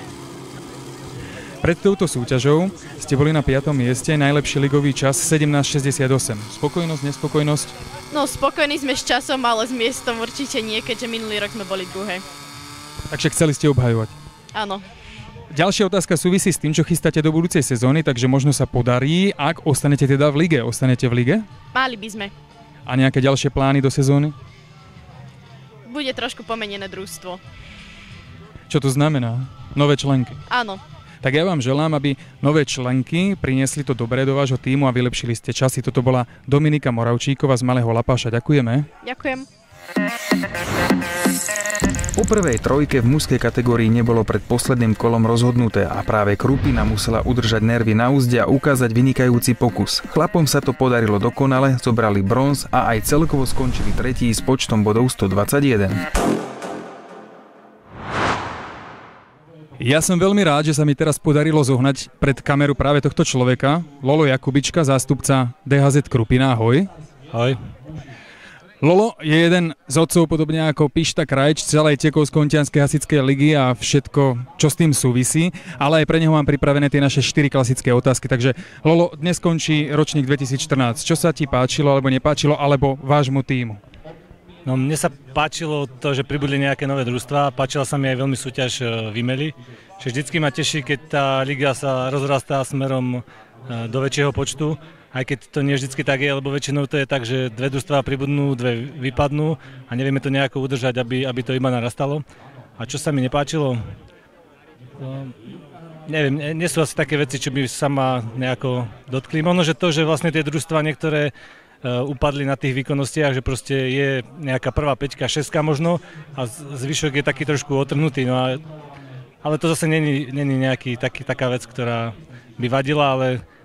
Pred touto súťažou ste boli na 5. mieste, najlepší ligový čas 17:68. Spokojnosť, nespokojnosť? No, spokojní sme s časom, ale s miestom určite nie, keďže minulý rok sme boli druhé. Takže chceli ste obhajovať? Áno. Ďalšia otázka súvisí s tým, čo chystáte do budúcej sezóny, takže možno sa podarí, ak ostanete teda v lige. Ostanete v lige? Mali by sme. A nejaké ďalšie plány do sezóny? Bude trošku pomenené družstvo. Čo to znamená? Nové členky? Áno. Tak ja vám želám, aby nové členky priniesli to dobré do vášho tímu a vylepšili ste časy. Toto bola Dominika Moravčíková z Malého Lapáša. Ďakujeme. Ďakujem. O prvej trojke v mužskej kategórii nebolo pred posledným kolom rozhodnuté a práve Krupina musela udržať nervy na úzde a ukázať vynikajúci pokus. Chlapom sa to podarilo dokonale, zobrali bronz a aj celkovo skončili tretí s počtom bodov 121. Ja som veľmi rád, že sa mi teraz podarilo zohnať pred kameru práve tohto človeka, Lolo Jakubička, zástupca DHZ Krupina. Ahoj. Ahoj. Lolo je jeden z otcov, podobne ako Pišta Krajč, celej Tekovsko-Untianskej hasičskej ligy a všetko, čo s tým súvisí, ale aj pre neho mám pripravené tie naše 4 klasické otázky. Takže Lolo, dnes končí ročník 2014. Čo sa ti páčilo alebo nepáčilo, alebo vášmu tímu? No, mne sa páčilo to, že pribudli nejaké nové družstvá, páčila sa mi aj veľmi súťaž Vimeli. Vždycky ma teší, keď tá liga sa rozrastá smerom do väčšieho počtu, aj keď to nie vždycky tak je, lebo väčšinou to je tak, že dve družstvá pribudnú, dve vypadnú a nevieme to nejako udržať, aby to iba narastalo. A čo sa mi nepáčilo? Neviem, nie sú asi také veci, čo by sa ma nejako dotkli. Možno, že to, že vlastne tie družstvá niektoré upadli na tých výkonnostiach, že proste je nejaká prvá peťka, šestka možno a zvyšok je taký trošku otrhnutý. No ale to zase není nejaký taká vec, ktorá by vadila,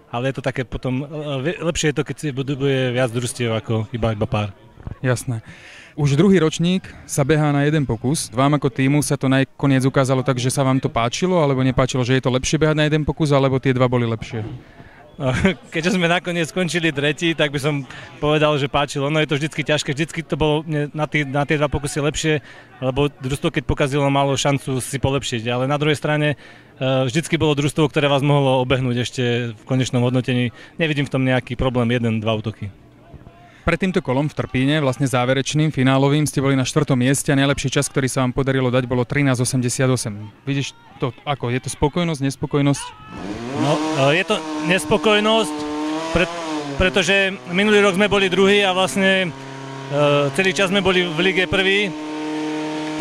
ale je to také potom, lepšie je to, keď si bude viac družstiev ako iba pár. Jasné. Už druhý ročník sa behá na jeden pokus. Vám ako tímu sa to nakoniec ukázalo tak, že sa vám to páčilo, alebo nepáčilo, že je to lepšie behať na jeden pokus, alebo tie dva boli lepšie? Keďže sme nakoniec skončili tretí, tak by som povedal, že páčilo. No je to vždycky ťažké, vždycky to bolo na tie dva pokusy lepšie, lebo družstvo, keď pokazilo, malo šancu si polepšiť. Ale na druhej strane vždycky bolo družstvo, ktoré vás mohlo obehnúť ešte v konečnom hodnotení. Nevidím v tom nejaký problém, 1-2 útoky. Pred týmto kolom v Trpíne, vlastne záverečným, finálovým, ste boli na 4. mieste a najlepší čas, ktorý sa vám podarilo dať, bolo 13:88. Vidíš to ako? Je to spokojnosť, nespokojnosť? No, je to nespokojnosť, pretože minulý rok sme boli druhí a vlastne celý čas sme boli v lige prvý.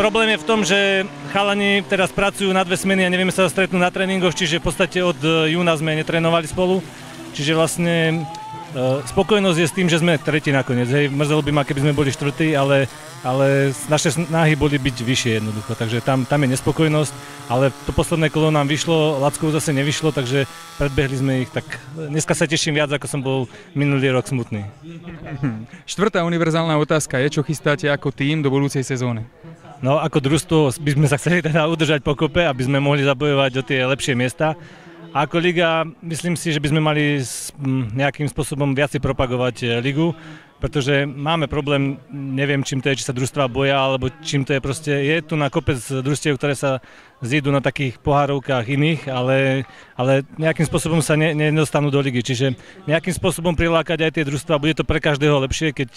Problém je v tom, že chalani teraz pracujú na 2 smeny a nevieme sa stretnúť na tréningoch, čiže v podstate od júna sme netrénovali spolu. Čiže vlastne spokojnosť je s tým, že sme tretí nakoniec. Hej, mrzelo by ma, keby sme boli štvrtí, ale naše snahy boli byť vyššie jednoducho. Takže tam je nespokojnosť, ale to posledné kolo nám vyšlo, Lackov zase nevyšlo, takže predbehli sme ich. Tak dneska sa teším viac, ako som bol minulý rok smutný. Štvrtá univerzálna otázka je, čo chystáte ako tím do budúcej sezóny? No, ako družstvo by sme sa chceli teda udržať pokope, aby sme mohli zabojovať o tie lepšie miesta. A ako liga, myslím si, že by sme mali nejakým spôsobom viac propagovať ligu, pretože máme problém, neviem čím to je, či sa družstva boja, alebo čím to je proste, je tu na kopec družstiev, ktoré sa zídu na takých pohárovkách iných, ale nejakým spôsobom sa nedostanú do ligy, čiže nejakým spôsobom prilákať aj tie družstva, bude to pre každého lepšie, keď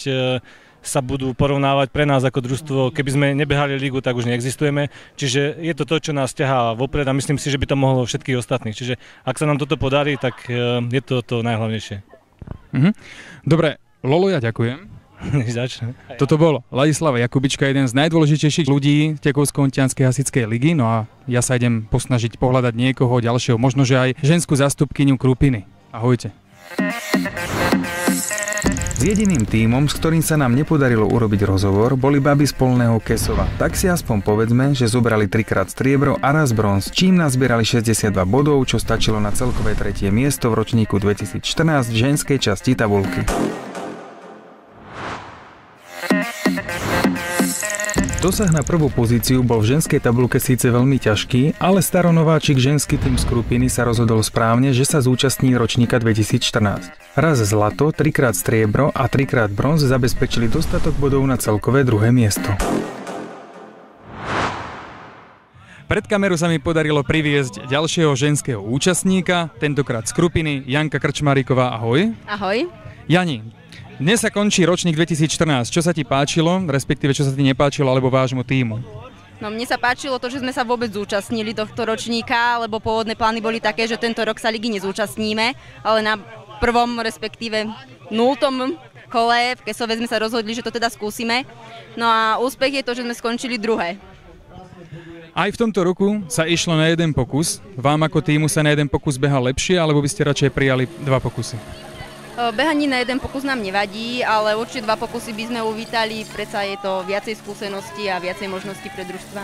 sa budú porovnávať pre nás ako družstvo. Keby sme nebehali ligu, tak už neexistujeme. Čiže je to to, čo nás ťahá vopred a myslím si, že by to mohlo všetkých ostatných. Čiže ak sa nám toto podarí, tak je to najhlavnejšie. Dobre, Lolo, ja ďakujem. Toto bol Ladislav Jakubička, jeden z najdôležitejších ľudí Tekovsko-Untianskej hasičskej ligy. No a ja sa idem posnažiť pohľadať niekoho ďalšieho, možno že aj ženskú zástupkyňu Krupiny. Ahojte. S jediným tímom, s ktorým sa nám nepodarilo urobiť rozhovor, boli baby z Polného Kesova. Tak si aspoň povedzme, že zobrali 3-krát striebro a raz bronz, čím nazbierali 62 bodov, čo stačilo na celkové 3. miesto v ročníku 2014 v ženskej časti tabuľky. Dosah na prvú pozíciu bol v ženskej tabuľke síce veľmi ťažký, ale staronováčik ženský tým z Krupiny sa rozhodol správne, že sa zúčastní ročníka 2014. Raz zlato, 3-krát striebro a 3-krát bronz zabezpečili dostatok bodov na celkové 2. miesto. Pred kameru sa mi podarilo priviesť ďalšieho ženského účastníka, tentokrát z Krupiny, Janka Krčmáriková. Ahoj. Ahoj. Jani, dnes sa končí ročník 2014. Čo sa ti páčilo, respektíve čo sa ti nepáčilo, alebo vášmu tímu? No mne sa páčilo to, že sme sa vôbec zúčastnili tohto ročníka, lebo pôvodné plány boli také, že tento rok sa ligy nezúčastníme, ale na prvom, respektíve 0. kole v Kesove sme sa rozhodli, že to teda skúsime. No a úspech je to, že sme skončili druhé. Aj v tomto roku sa išlo na jeden pokus. Vám ako tímu sa na jeden pokus beha lepšie, alebo by ste radšej prijali 2 pokusy? Behanie na jeden pokus nám nevadí, ale určite 2 pokusy by sme uvítali, predsa je to viacej skúseností a viacej možností pre družstva.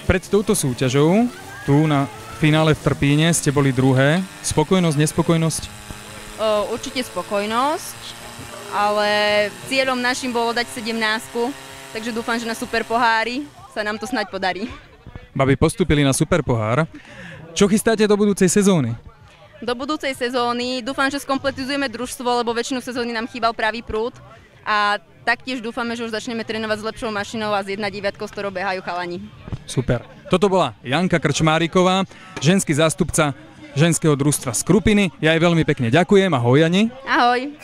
Pred touto súťažou, tu na finále v Trpíne, ste boli druhé. Spokojnosť, nespokojnosť? Určite spokojnosť, ale cieľom našim bolo dať 17, takže dúfam, že na super pohári sa nám to snáď podarí. Babi postúpili na super pohár. Čo chystáte do budúcej sezóny? Do budúcej sezóny dúfam, že skompletizujeme družstvo, lebo väčšinu sezóny nám chýbal pravý prúd a taktiež dúfame, že už začneme trénovať s lepšou mašinou a s 1.9, s ktorou behajú chalani. Super. Toto bola Janka Krčmáriková, ženský zástupca ženského družstva z Krupiny. Ja jej veľmi pekne ďakujem. Ahoj, Jani. Ahoj.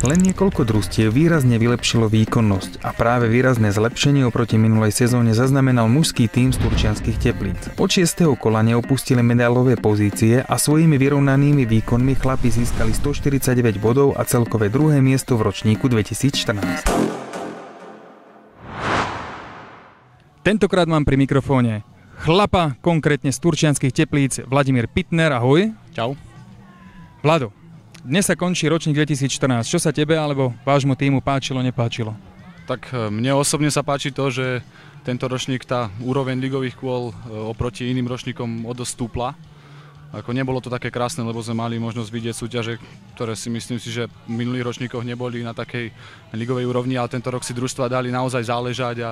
Len niekoľko družstiev výrazne vylepšilo výkonnosť a práve výrazné zlepšenie oproti minulej sezóne zaznamenal mužský tím z Turčianskych Teplíc. Od 6. kola neopustili medailové pozície a svojimi vyrovnanými výkonmi chlapi získali 149 bodov a celkové druhé miesto v ročníku 2014. Tentokrát mám pri mikrofóne chlapa, konkrétne z Turčianskych Teplíc, Vladimír Pitner. Ahoj. Čau. Vlado. Dnes sa končí ročník 2014. Čo sa tebe alebo vášmu týmu páčilo, nepáčilo? Tak mne osobne sa páči to, že tento ročník tá úroveň ligových kôl oproti iným ročníkom odostúpla. Ako nebolo to také krásne, lebo sme mali možnosť vidieť súťaže, ktoré si myslím si, že v minulých ročníkoch neboli na takej ligovej úrovni, ale tento rok si družstva dali naozaj záležať a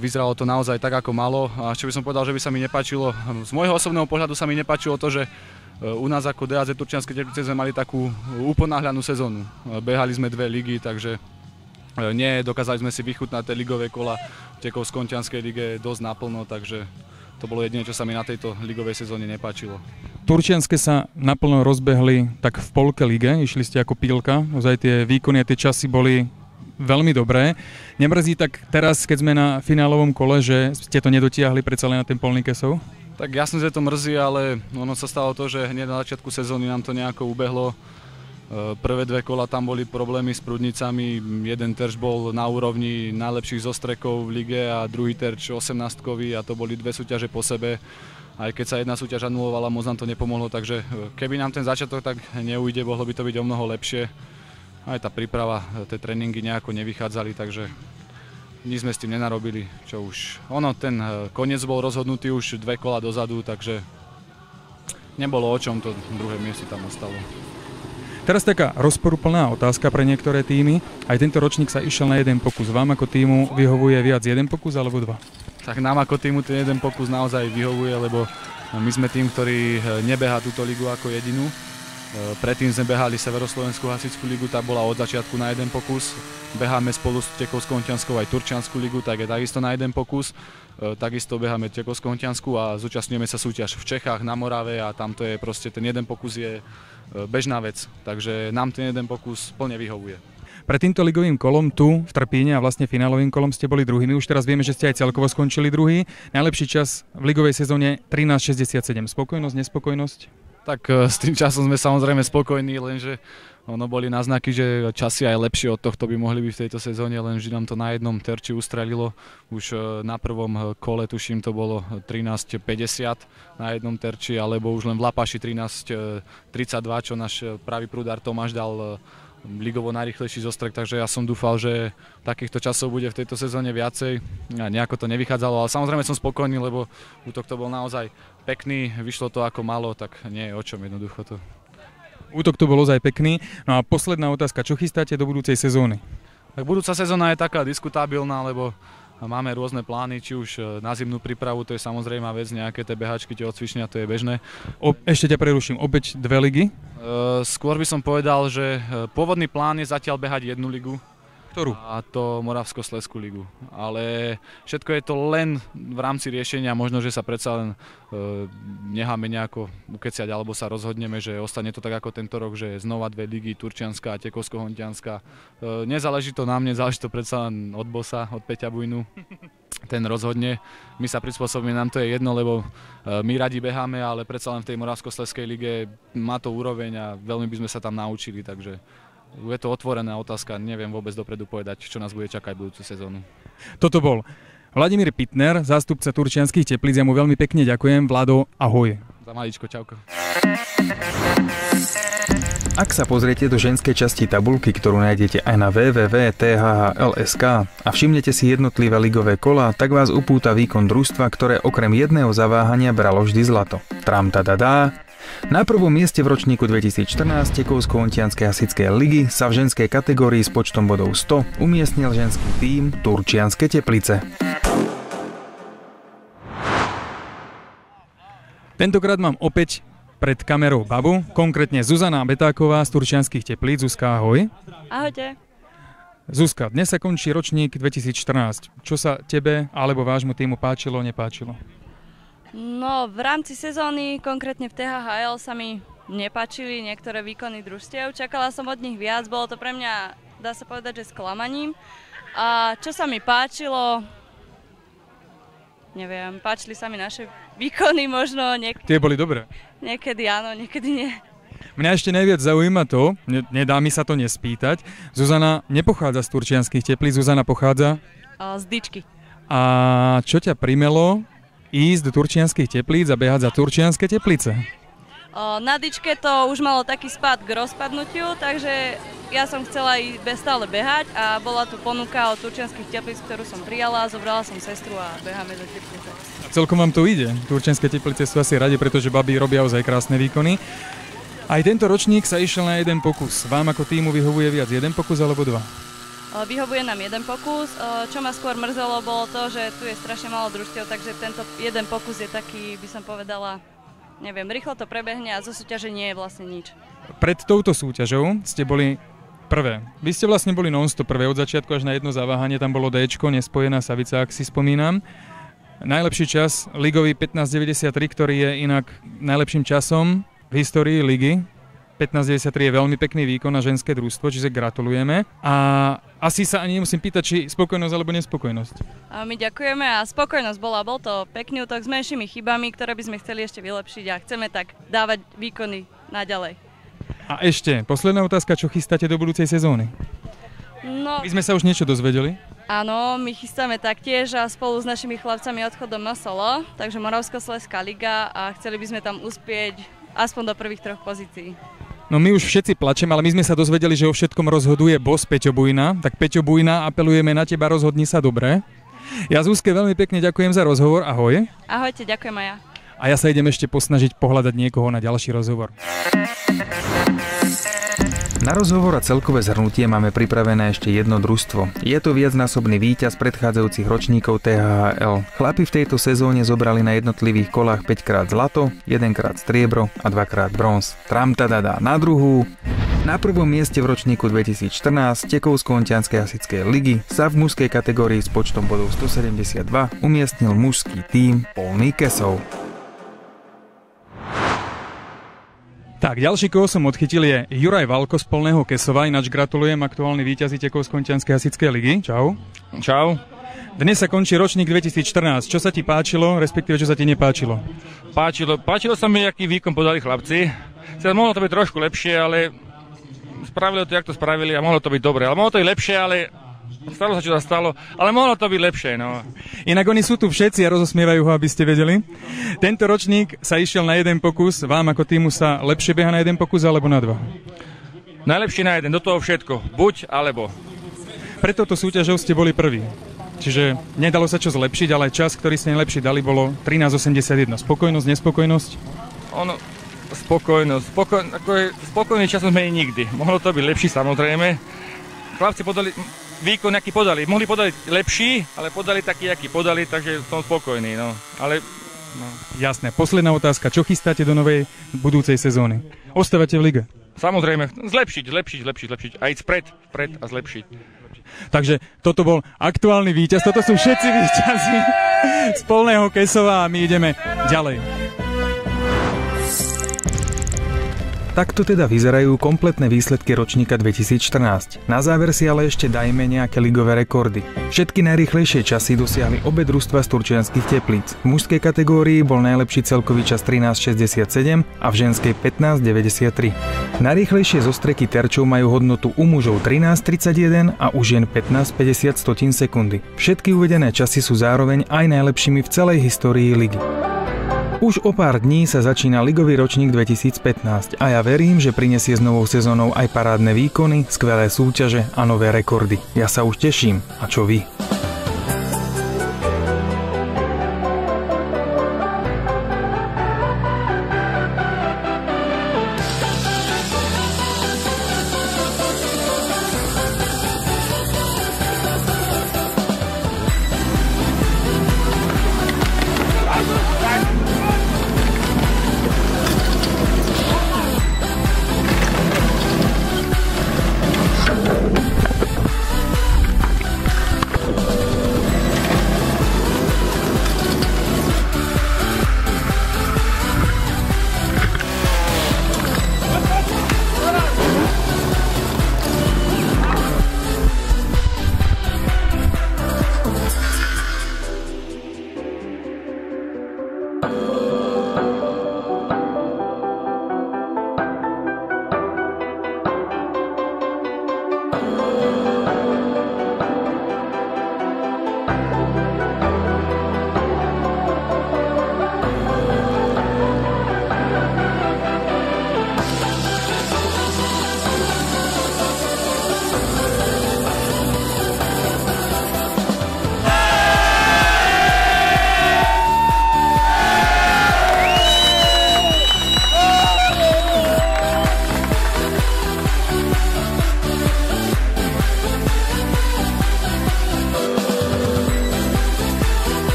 vyzeralo to naozaj tak, ako malo. A čo by som povedal, že by sa mi nepáčilo, z môjho osobného pohľadu sa mi nepáčilo to, že u nás ako DAZ Turčianske Teplice sme mali takú uponáhľanú sezónu. Behali sme 2 ligy, takže dokázali sme si vychutnať tie ligové kola v Tekovsko-Kontianskej lige dosť naplno, takže to bolo jediné, čo sa mi na tejto ligovej sezóne nepáčilo. Turčianske sa naplno rozbehli tak v polke lige, išli ste ako pílka, ozaj tie výkony a tie časy boli veľmi dobré. Nemrzí tak teraz, keď sme na finálovom kole, že ste to nedotiahli predsa len na ten polný Kesov? Tak jasne, že to mrzí, ale ono sa stalo to, že hneď na začiatku sezóny nám to nejako ubehlo. Prvé 2 kola tam boli problémy s prúdnicami, jeden terč bol na úrovni najlepších zostrekov v lige a druhý terč 18-kový a to boli 2 súťaže po sebe. Aj keď sa jedna súťaž anulovala, moc nám to nepomohlo, takže keby nám ten začiatok tak neujde, mohlo by to byť o mnoho lepšie. Aj tá príprava, tie tréningy nejako nevychádzali, takže nič sme s tým nenarobili, čo už. Ten koniec bol rozhodnutý už 2 kola dozadu, takže nebolo o čom, to druhé miesto tam ostalo. Teraz taká rozporuplná otázka pre niektoré týmy. Aj tento ročník sa išiel na jeden pokus. Vám ako týmu vyhovuje viac jeden pokus alebo 2? Tak nám ako týmu ten jeden pokus naozaj vyhovuje, lebo my sme tým, ktorý nebehá túto ligu ako jedinú. Predtým sme behali Severoslovenskú hasičskú ligu, tá bola od začiatku na jeden pokus. Beháme spolu s Tekovsko-Kontianskou aj Turčiansku ligu, tak je takisto na jeden pokus. Takisto beháme Tekovsko-Kontiansku a zúčastňujeme sa súťaž v Čechách, na Morave a tamto je proste ten jeden pokus je bežná vec. Takže nám ten jeden pokus plne vyhovuje. Pred týmto ligovým kolom tu v Trpíne a vlastne finálovým kolom ste boli druhými. Už teraz vieme, že ste aj celkovo skončili druhý. Najlepší čas v ligovej sezóne 13.67. Spokojnosť, nespokojnosť? Tak s tým časom sme samozrejme spokojní, lenže ono boli náznaky, že časy aj lepšie od tohto by mohli byť v tejto sezóne, lenže nám to na jednom terči ustrelilo. Už na prvom kole, tuším, to bolo 13.50 na jednom terči, alebo už len v Lapaši 13.32, čo náš pravý prúdar Tomáš dal ligovo najrýchlejší zostrek, takže ja som dúfal, že takýchto časov bude v tejto sezóne viacej. A nejako to nevychádzalo, ale samozrejme som spokojný, lebo útok to bol naozaj pekný, vyšlo to ako malo, tak nie je o čom jednoducho to. Útok to bol ozaj pekný. No a posledná otázka, čo chystáte do budúcej sezóny? Tak budúca sezóna je taká diskutabilná, lebo máme rôzne plány, či už na zimnú prípravu, to je samozrejmá vec, nejaké tie behačky, tie odcvičenia, to je bežné. Ešte ťa preruším, opäť 2 ligy? Skôr by som povedal, že pôvodný plán je zatiaľ behať 1 ligu. Ktorú? A to Moravsko-Slezskú ligu. Ale všetko je to len v rámci riešenia, možno, že sa predsa len necháme nejako ukeciať, alebo sa rozhodneme, že ostane to tak ako tento rok, že znova 2 ligy, Turčianska a Tekovsko-Hontianska. Nezáleží to na mne, záleží to predsa len od bossa, od Peťa Bujnu. Ten rozhodne. My sa prispôsobíme, nám to je jedno, lebo my radi beháme, ale predsa len v tej Moravsko-Slezskej lige má to úroveň a veľmi by sme sa tam naučili, takže je to otvorená otázka, neviem vôbec dopredu povedať, čo nás bude čakať budúcu sezónu. Toto bol Vladimír Pitner, zástupca Turčianskych Teplíc, ja mu veľmi pekne ďakujem. Vlado, ahoj. Za maličko, čauko. Ak sa pozriete do ženskej časti tabuľky, ktorú nájdete aj na www.thhl.sk a všimnete si jednotlivé ligové kolá, tak vás upúta výkon družstva, ktoré okrem jedného zaváhania bralo vždy zlato. Tram-tadadá. Na prvom mieste v ročníku 2014 Tekovsko-Ontianskej hasičskej ligy sa v ženskej kategórii s počtom bodov 100 umiestnil ženský tím Turčianske Teplice. Tentokrát mám opäť pred kamerou babu, konkrétne Zuzana Betáková z Turčianskych Teplíc. Zuzka, ahoj. Ahojte. Zuzka, dnes sa končí ročník 2014. Čo sa tebe alebo vášmu týmu páčilo, nepáčilo? No, v rámci sezóny, konkrétne v THHL, sa mi nepáčili niektoré výkony družstiev. Čakala som od nich viac, bolo to pre mňa, dá sa povedať, že sklamaním. A čo sa mi páčilo, neviem, páčili sa mi naše výkony možno. Tie boli dobré. Niekedy áno, niekedy nie. Mňa ešte najviac zaujíma to, nedá mi sa to nespýtať, Zuzana nepochádza z Turčianskych Teplíc, Zuzana pochádza? Z Dyčky. A čo ťa primelo ísť do Turčianskych Teplíc a behať za Turčianske Teplice? Na Dyčke to už malo taký spad k rozpadnutiu, takže ja som chcela ísť stále behať a bola tu ponuka od Turčianskych Teplíc, ktorú som prijala, zobrala som sestru a beháme za Teplice. Celkom vám to ide. Turčianske Teplice sú asi radi, pretože baby robia ozaj krásne výkony. Aj tento ročník sa išiel na jeden pokus. Vám ako týmu vyhovuje viac jeden pokus alebo dva? Vyhovuje nám jeden pokus. Čo ma skôr mrzelo, bolo to, že tu je strašne málo družstiev, takže tento jeden pokus je taký, by som povedala, neviem, rýchlo to prebehne a zo súťaže nie je vlastne nič. Pred touto súťažou ste boli prvé. Vy ste vlastne boli non-stop prvé od začiatku až na jedno zaváhanie, tam bolo Dčko, nespojená Savica, ak si spomínam. Najlepší čas ligový 15.93, ktorý je inak najlepším časom v histórii ligy. 15.93 je veľmi pekný výkon na ženské družstvo, čiže gratulujeme. A asi sa ani nemusím pýtať, či spokojnosť alebo nespokojnosť. A my ďakujeme a spokojnosť bola. Bol to pekný útok s menšími chybami, ktoré by sme chceli ešte vylepšiť a chceme tak dávať výkony naďalej. A ešte, posledná otázka, čo chystáte do budúcej sezóny? No, my sme sa už niečo dozvedeli? Áno, my chystáme taktiež a spolu s našimi chlapcami odchodom na Solo, takže Moravskoslezská liga a chceli by sme tam uspieť aspoň do prvých 3 pozícií. No my už všetci plačeme, ale my sme sa dozvedeli, že o všetkom rozhoduje boss Peťo Bujna, tak Peťo Bujna, apelujeme na teba, rozhodni sa dobre. Ja Zuzke veľmi pekne ďakujem za rozhovor, ahoj. Ahojte, ďakujem aj ja. A ja sa idem ešte posnažiť pohľadať niekoho na ďalší rozhovor. Na rozhovor a celkové zhrnutie máme pripravené ešte jedno družstvo. Je to viacnásobný víťaz predchádzajúcich ročníkov THHL. Chlapi v tejto sezóne zobrali na jednotlivých kolách 5-krát zlato, 1-krát striebro a 2-krát bronz. Tram-tadadá na druhú. Na prvom mieste v ročníku 2014 Tekovsko-Ontianskej hasičskej ligy sa v mužskej kategórii s počtom bodov 172 umiestnil mužský tím Polný Kesov. Tak, ďalší, koho som odchytil, je Juraj Valko z Polného Kesova, ináč gratulujem, aktuálny víťazi Tekovsko-Ontianskej hasičskej ligy. Čau. Čau. Dnes sa končí ročník 2014. Čo sa ti páčilo, respektíve čo sa ti nepáčilo? Páčilo sa mi, aký výkon podali chlapci. Mohlo to byť trošku lepšie, ale spravili to, jak to spravili a mohlo to byť dobre. Ale mohlo to byť lepšie, ale stalo sa, čo sa stalo, ale mohlo to byť lepšie, no. Inak oni sú tu všetci a rozosmievajú ho, aby ste vedeli. Tento ročník sa išiel na jeden pokus. Vám ako týmu sa lepšie beha na jeden pokus alebo na dva? Najlepšie na jeden, do toho všetko. Buď alebo. Pred touto súťažou ste boli prví. Čiže nedalo sa čo zlepšiť, ale čas, ktorý ste najlepšie dali, bolo 13.81. Spokojnosť, nespokojnosť? Spokojný čas sme nikdy. Mohlo to byť lepší, samozrejme. Chlapci podali výkon, aký podali. Mohli podali lepší, ale podali taký, aký podali, takže som spokojný, no. Ale, no. Jasné. Posledná otázka. Čo chystáte do novej budúcej sezóny? Ostávate v lige? Samozrejme. Zlepšiť. A ísť vpred a zlepšiť. Takže toto bol aktuálny víťaz. Toto sú všetci víťazi z Polného Kesova a my ideme ďalej. Takto teda vyzerajú kompletné výsledky ročníka 2014. Na záver si ale ešte dajme nejaké ligové rekordy. Všetky najrýchlejšie časy dosiahli obe družstva z Turčianskych Teplíc. V mužskej kategórii bol najlepší celkový čas 13.67 a v ženskej 15.93. Najrýchlejšie zostreky terčov majú hodnotu u mužov 13.31 a u žien 15.50 sekundy. Všetky uvedené časy sú zároveň aj najlepšími v celej histórii ligy. Už o pár dní sa začína ligový ročník 2015 a ja verím, že prinesie s novou sezónou aj parádne výkony, skvelé súťaže a nové rekordy. Ja sa už teším. A čo vy?